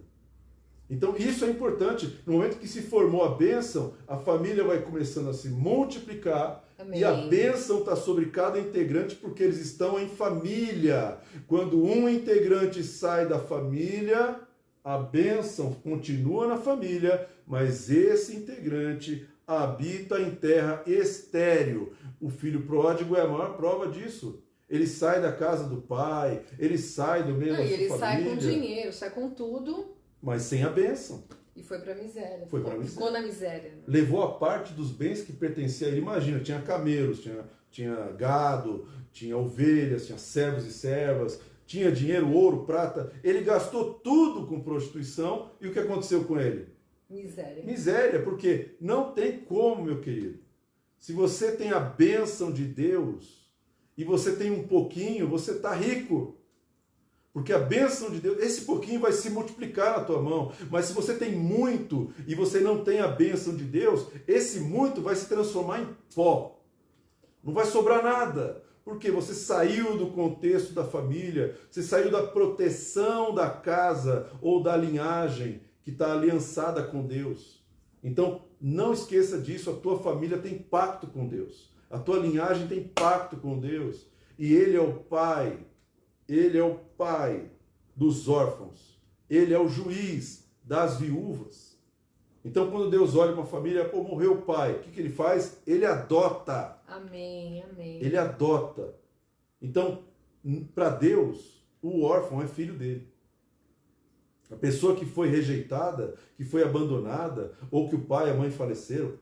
Então isso é importante. No momento que se formou a bênção, a família vai começando a se multiplicar. Amém. E a bênção está sobre cada integrante porque eles estão em família. Quando um integrante sai da família, a bênção continua na família, mas esse integrante habita em terra estéril. O filho pródigo é a maior prova disso. Ele sai da casa do pai, ele sai do meio da sua família. Ele sai com dinheiro, sai com tudo. Mas sem a bênção. E foi para a miséria. Ficou na miséria. Né? Levou a parte dos bens que pertencia a ele. Imagina, tinha camelos, tinha gado, tinha ovelhas, tinha servos e servas, tinha dinheiro, ouro, prata. Ele gastou tudo com prostituição. E o que aconteceu com ele? Miséria. Miséria, porque não tem como, meu querido. Se você tem a bênção de Deus e você tem um pouquinho, você está rico. Porque a bênção de Deus, esse pouquinho vai se multiplicar na tua mão. Mas se você tem muito e você não tem a bênção de Deus, esse muito vai se transformar em pó. Não vai sobrar nada. Porque você saiu do contexto da família, você saiu da proteção da casa ou da linhagem que está aliançada com Deus. Então, não esqueça disso, a tua família tem pacto com Deus. A tua linhagem tem pacto com Deus. E Ele é o Pai. Ele é o pai dos órfãos. Ele é o juiz das viúvas. Então, quando Deus olha uma família, pô, morreu o pai, o que ele faz? Ele adota. Amém, amém. Ele adota. Então, para Deus, o órfão é filho dele. A pessoa que foi rejeitada, que foi abandonada, ou que o pai e a mãe faleceram,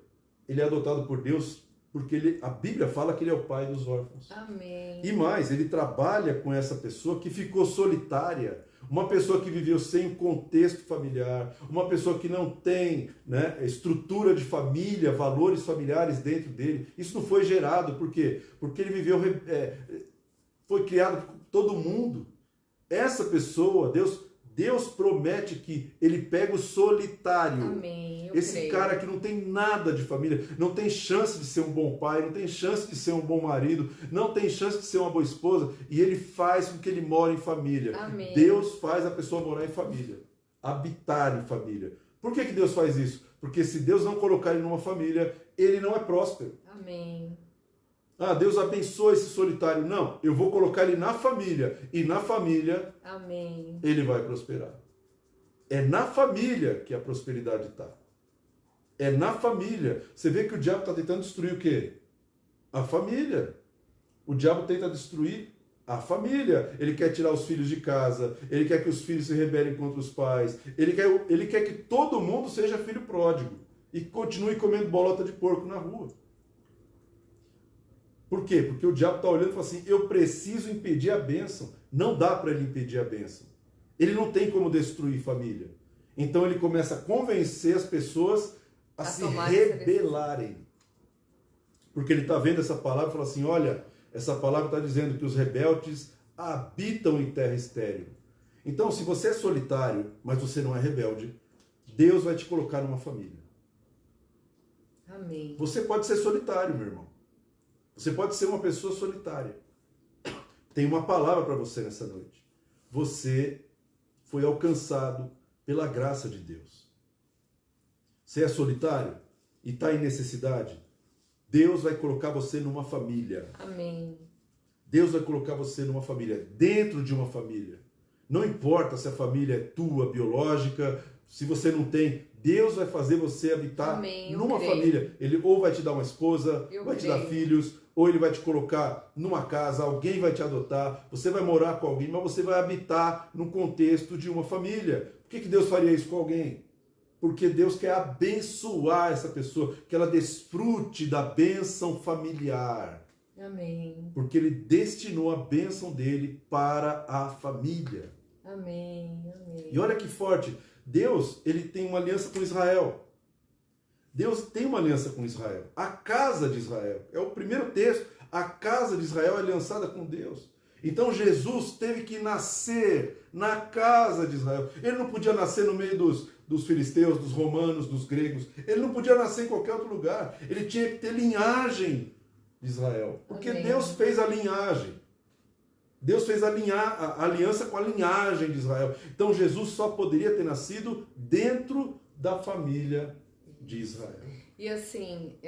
ele é adotado por Deus. Porque a Bíblia fala que ele é o pai dos órfãos. Amém. E mais, ele trabalha com essa pessoa que ficou solitária, uma pessoa que viveu sem contexto familiar, uma pessoa que não tem, né, estrutura de família, valores familiares dentro dele. Isso não foi gerado, por quê? Porque ele viveu, foi criado por todo mundo. Essa pessoa, Deus promete que ele pega o solitário. Amém. Esse cara que não tem nada de família, não tem chance de ser um bom pai, não tem chance de ser um bom marido, não tem chance de ser uma boa esposa, e ele faz com que ele more em família. Amém. Deus faz a pessoa morar em família, habitar em família. Por que Deus faz isso? Porque se Deus não colocar ele numa família, ele não é próspero. Amém. Ah, Deus abençoa esse solitário. Não, eu vou colocar ele na família. E na família, amém, ele vai prosperar. É na família que a prosperidade está. É na família. Você vê que o diabo está tentando destruir o quê? A família. O diabo tenta destruir a família. Ele quer tirar os filhos de casa. Ele quer que os filhos se rebelem contra os pais. Ele quer que todo mundo seja filho pródigo. E continue comendo bolota de porco na rua. Por quê? Porque o diabo está olhando e fala assim, eu preciso impedir a bênção. Não dá para ele impedir a bênção. Ele não tem como destruir família. Então ele começa a convencer as pessoas a se rebelarem. Porque ele está vendo essa palavra e fala assim, olha, essa palavra está dizendo que os rebeldes habitam em terra estéril. Então, se você é solitário, mas você não é rebelde, Deus vai te colocar numa família. Amém. Você pode ser solitário, meu irmão. Você pode ser uma pessoa solitária. Tem uma palavra para você nessa noite. Você foi alcançado pela graça de Deus. Você é solitário e está em necessidade? Deus vai colocar você numa família. Amém. Deus vai colocar você numa família, dentro de uma família. Não importa se a família é tua, biológica, se você não tem, Deus vai fazer você habitar numa família. Ele ou vai te dar uma esposa, vai te dar filhos, ou ele vai te colocar numa casa, alguém vai te adotar, você vai morar com alguém, mas você vai habitar no contexto de uma família. Por que Deus faria isso com alguém? Porque Deus quer abençoar essa pessoa, que ela desfrute da bênção familiar. Amém. Porque ele destinou a bênção dele para a família. Amém. Amém. E olha que forte, Deus, ele tem uma aliança com Israel. Deus tem uma aliança com Israel. A casa de Israel. É o primeiro texto. A casa de Israel é aliançada com Deus. Então Jesus teve que nascer na casa de Israel. Ele não podia nascer no meio dos filisteus, dos romanos, dos gregos. Ele não podia nascer em qualquer outro lugar. Ele tinha que ter linhagem de Israel. Porque Amém. Deus fez a linhagem. Deus fez a aliança com a linhagem de Israel. Então Jesus só poderia ter nascido dentro da família de Israel. E assim,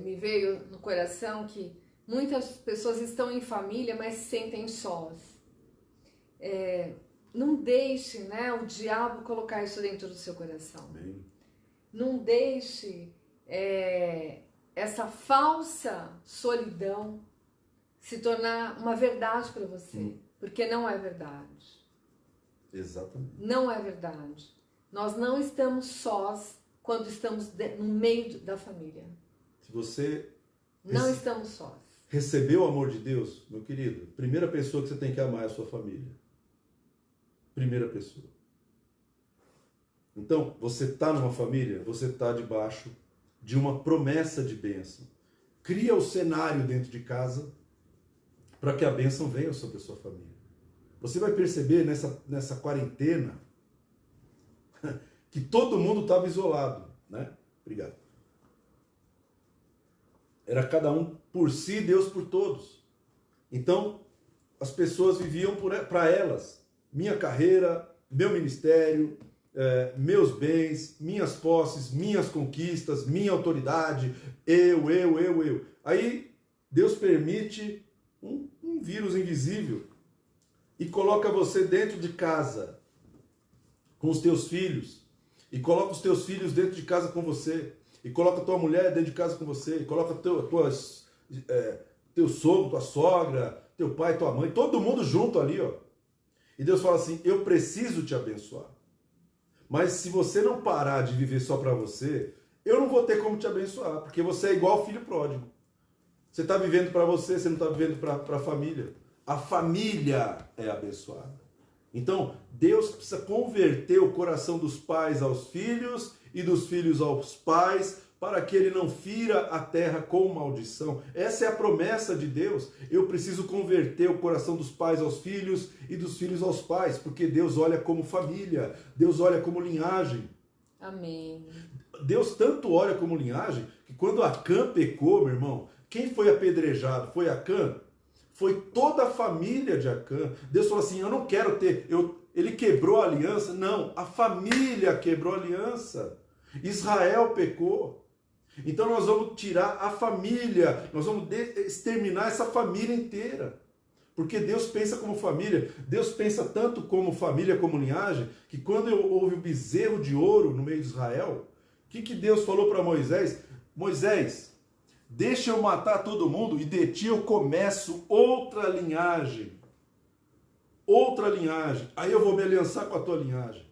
me veio no coração que muitas pessoas estão em família, mas se sentem sós. Não deixe, né, o diabo colocar isso dentro do seu coração. Amém. Não deixe essa falsa solidão se tornar uma verdade para você. Porque não é verdade. Exatamente. Não é verdade. Nós não estamos sós quando estamos no meio da família. Se você Não estamos sós. recebeu o amor de Deus, meu querido, primeira pessoa que você tem que amar é a sua família. Primeira pessoa. Então, você está numa família, você está debaixo de uma promessa de bênção. Cria o cenário dentro de casa para que a bênção venha sobre a sua família. Você vai perceber nessa quarentena que todo mundo estava isolado, né? Obrigado. Era cada um por si, Deus por todos. Então, as pessoas viviam para elas. Minha carreira, meu ministério, meus bens, minhas posses, minhas conquistas, minha autoridade, eu. Aí, Deus permite um vírus invisível e coloca você dentro de casa com os teus filhos, e coloca os teus filhos dentro de casa com você, e coloca tua mulher dentro de casa com você, e coloca teu sogro, tua sogra, teu pai, tua mãe, todo mundo junto ali, ó. E Deus fala assim, eu preciso te abençoar. Mas se você não parar de viver só para você, eu não vou ter como te abençoar, porque você é igual ao filho pródigo. Você está vivendo para você, você não está vivendo para a família. A família é abençoada. Então, Deus precisa converter o coração dos pais aos filhos e dos filhos aos pais, para que ele não fira a terra com maldição. Essa é a promessa de Deus. Eu preciso converter o coração dos pais aos filhos e dos filhos aos pais, porque Deus olha como família, Deus olha como linhagem. Amém. Deus tanto olha como linhagem, que quando Acã pecou, meu irmão, quem foi apedrejado? Foi Acã? Foi toda a família de Acã. Deus falou assim, eu não quero ter... Ele quebrou a aliança? Não, a família quebrou a aliança. Israel pecou. Então nós vamos tirar a família, nós vamos exterminar essa família inteira. Porque Deus pensa como família, Deus pensa tanto como família, como linhagem, que quando houve o bezerro de ouro no meio de Israel, o que Deus falou para Moisés? Moisés, deixa eu matar todo mundo e de ti eu começo outra linhagem. Outra linhagem. Aí eu vou me aliançar com a tua linhagem.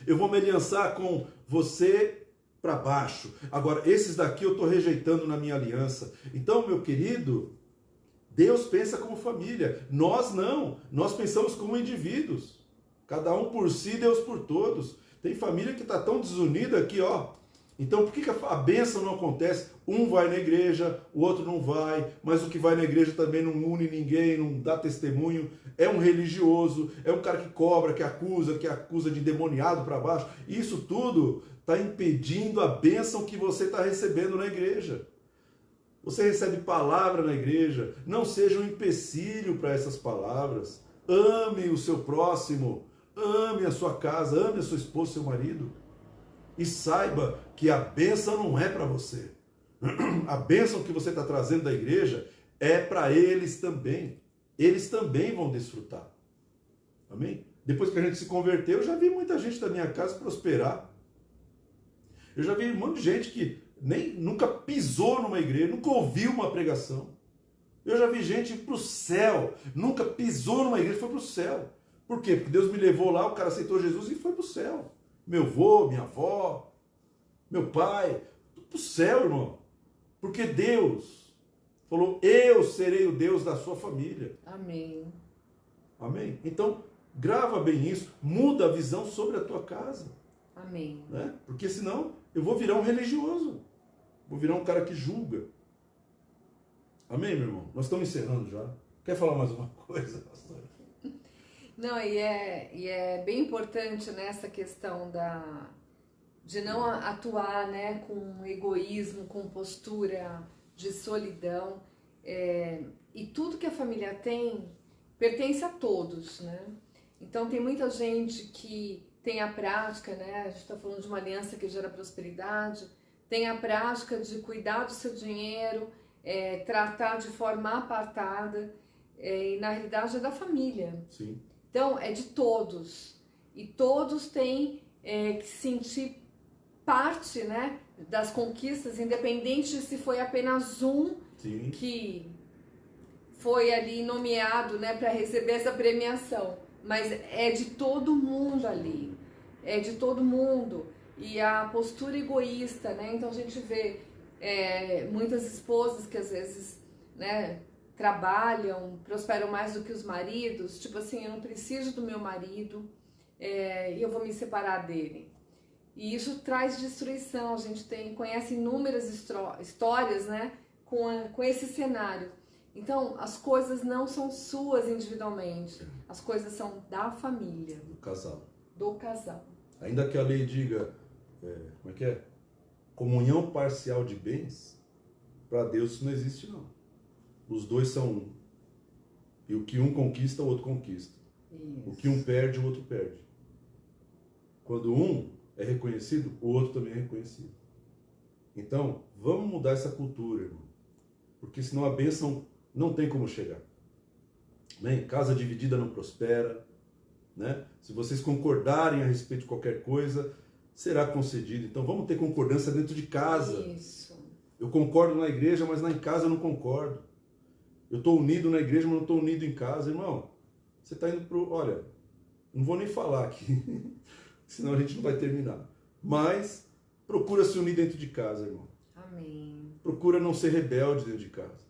Eu vou me aliançar com você para baixo. Agora, esses daqui eu estou rejeitando na minha aliança. Então, meu querido, Deus pensa como família. Nós não. Nós pensamos como indivíduos. Cada um por si, Deus por todos. Tem família que está tão desunida que, ó, Então, por que a bênção não acontece? Um vai na igreja, o outro não vai, mas o que vai na igreja também não une ninguém, não dá testemunho, é um religioso, é um cara que cobra, que acusa de endemoniado para baixo. Isso tudo está impedindo a bênção que você está recebendo na igreja. Você recebe palavra na igreja, não seja um empecilho para essas palavras. Ame o seu próximo, ame a sua casa, ame a sua esposa, seu marido. E saiba que a bênção não é para você. A bênção que você está trazendo da igreja é para eles também. Eles também vão desfrutar. Amém? Depois que a gente se converteu, eu já vi muita gente da minha casa prosperar. Eu já vi um monte de gente que nunca pisou numa igreja, nunca ouviu uma pregação. Eu já vi gente ir para o céu, nunca pisou numa igreja e foi para o céu. Por quê? Porque Deus me levou lá, o cara aceitou Jesus e foi para o céu. Meu avô, minha avó, meu pai, tudo para o céu, irmão. Porque Deus falou, eu serei o Deus da sua família. Amém. Amém? Então, grava bem isso, muda a visão sobre a tua casa. Amém. Né? Porque senão eu vou virar um religioso. Vou virar um cara que julga. Amém, meu irmão? Nós estamos encerrando já. Quer falar mais uma coisa, pastor? Não, e é bem importante nessa questão de não atuar, né, com egoísmo, com postura de solidão. E tudo que a família tem pertence a todos, né? Então tem muita gente que tem a prática, né? A gente está falando de uma aliança que gera prosperidade, tem a prática de cuidar do seu dinheiro, tratar de forma apartada, e na realidade é da família. Sim. Então é de todos, e todos têm que sentir parte, né, das conquistas, independente de se foi apenas um Sim. que foi ali nomeado, né, para receber essa premiação, mas é de todo mundo ali, é de todo mundo. E a postura egoísta, né, então a gente vê muitas esposas que às vezes, né, trabalham, prosperam mais do que os maridos, tipo assim, eu não preciso do meu marido e eu vou me separar dele. E isso traz destruição. A gente conhece inúmeras histórias, né, com esse cenário. Então, as coisas não são suas individualmente, as coisas são da família. Do casal. Do casal. Ainda que a lei diga, como é que é? Comunhão parcial de bens, para Deus isso não existe não. Os dois são um. E o que um conquista, o outro conquista. Isso. O que um perde, o outro perde. Quando um é reconhecido, o outro também é reconhecido. Então, vamos mudar essa cultura, irmão. Porque senão a bênção não tem como chegar. Amém? Casa dividida não prospera. Né? Se vocês concordarem a respeito de qualquer coisa, será concedido. Então vamos ter concordância dentro de casa. Isso. Eu concordo na igreja, mas em casa eu não concordo. Eu estou unido na igreja, mas não estou unido em casa. Irmão, você está indo para o... Olha, não vou nem falar aqui, senão a gente não vai terminar. Mas procura se unir dentro de casa, irmão. Amém. Procura não ser rebelde dentro de casa.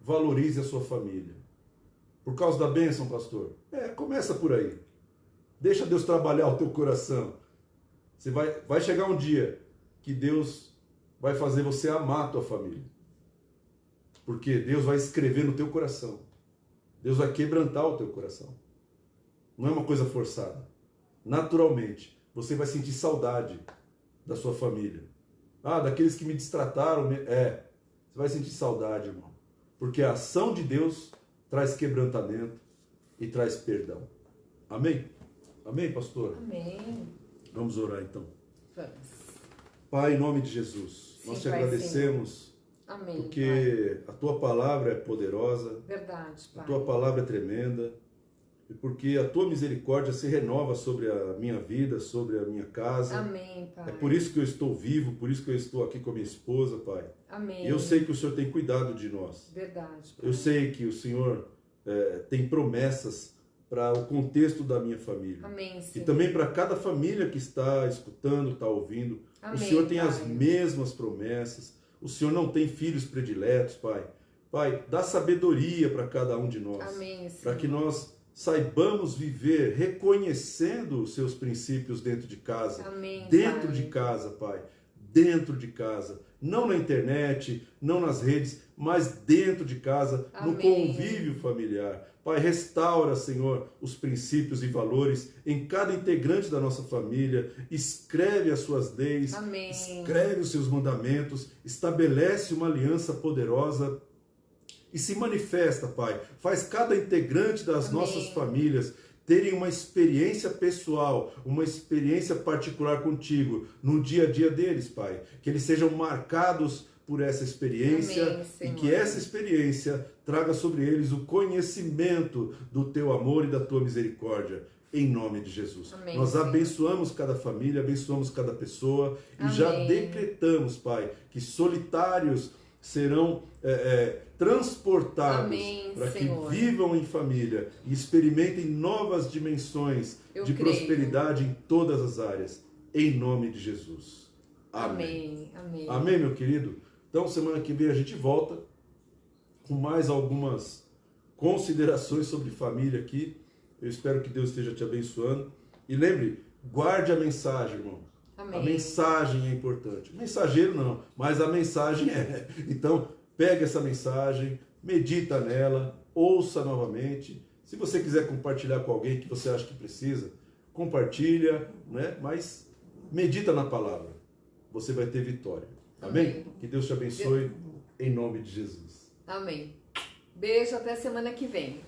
Valorize a sua família. Por causa da bênção, pastor? Começa por aí. Deixa Deus trabalhar o teu coração. Você vai chegar um dia que Deus vai fazer você amar a tua família. Porque Deus vai escrever no teu coração. Deus vai quebrantar o teu coração. Não é uma coisa forçada. Naturalmente, você vai sentir saudade da sua família. Daqueles que me destrataram. Você vai sentir saudade, irmão. Porque a ação de Deus traz quebrantamento e traz perdão. Amém? Amém, pastor? Amém. Vamos orar então. Vamos. Pai, em nome de Jesus, Sim, nós te Pai, agradecemos. Senhor. Amém. Porque a tua palavra é poderosa. Verdade, Pai. A tua palavra é tremenda. E porque a tua misericórdia se renova sobre a minha vida, sobre a minha casa. Amém, Pai. É por isso que eu estou vivo, por isso que eu estou aqui com a minha esposa, Pai. Amém. Eu sei que o Senhor tem cuidado de nós. Verdade, Pai. Eu sei que o Senhor tem promessas para o contexto da minha família. Amém, Senhor. E também para cada família que está escutando, está ouvindo. Amém, o Senhor tem Pai. as mesmas promessas. O Senhor não tem filhos prediletos, Pai. Pai, dá sabedoria para cada um de nós. Amém, Senhor. Para que nós saibamos viver reconhecendo os seus princípios dentro de casa. Amém, dentro Pai. de casa, Pai. dentro de casa, não na internet, não nas redes, mas dentro de casa, no convívio familiar. Pai, restaura, Senhor, os princípios e valores em cada integrante da nossa família, escreve as suas leis, escreve os seus mandamentos, estabelece uma aliança poderosa e se manifesta, Pai. Faz cada integrante das nossas famílias terem uma experiência pessoal, uma experiência particular contigo no dia a dia deles, Pai. Que eles sejam marcados por essa experiência e que essa experiência traga sobre eles o conhecimento do teu amor e da tua misericórdia. Em nome de Jesus. Nós abençoamos cada família, abençoamos cada pessoa e já decretamos, Pai, que solitários serão transportados para que vivam em família e experimentem novas dimensões de prosperidade em todas as áreas. Em nome de Jesus. Amém. Amém, meu querido? Então, semana que vem a gente volta com mais algumas considerações sobre família aqui. Eu espero que Deus esteja te abençoando. E lembre, guarde a mensagem, irmão. A mensagem é importante. O mensageiro não, mas a mensagem é. Então, pega essa mensagem, medita nela, ouça novamente. Se você quiser compartilhar com alguém que você acha que precisa, compartilha, né? Mas medita na palavra. Você vai ter vitória. Amém? Que Deus te abençoe em nome de Jesus. Amém. Beijo, até semana que vem.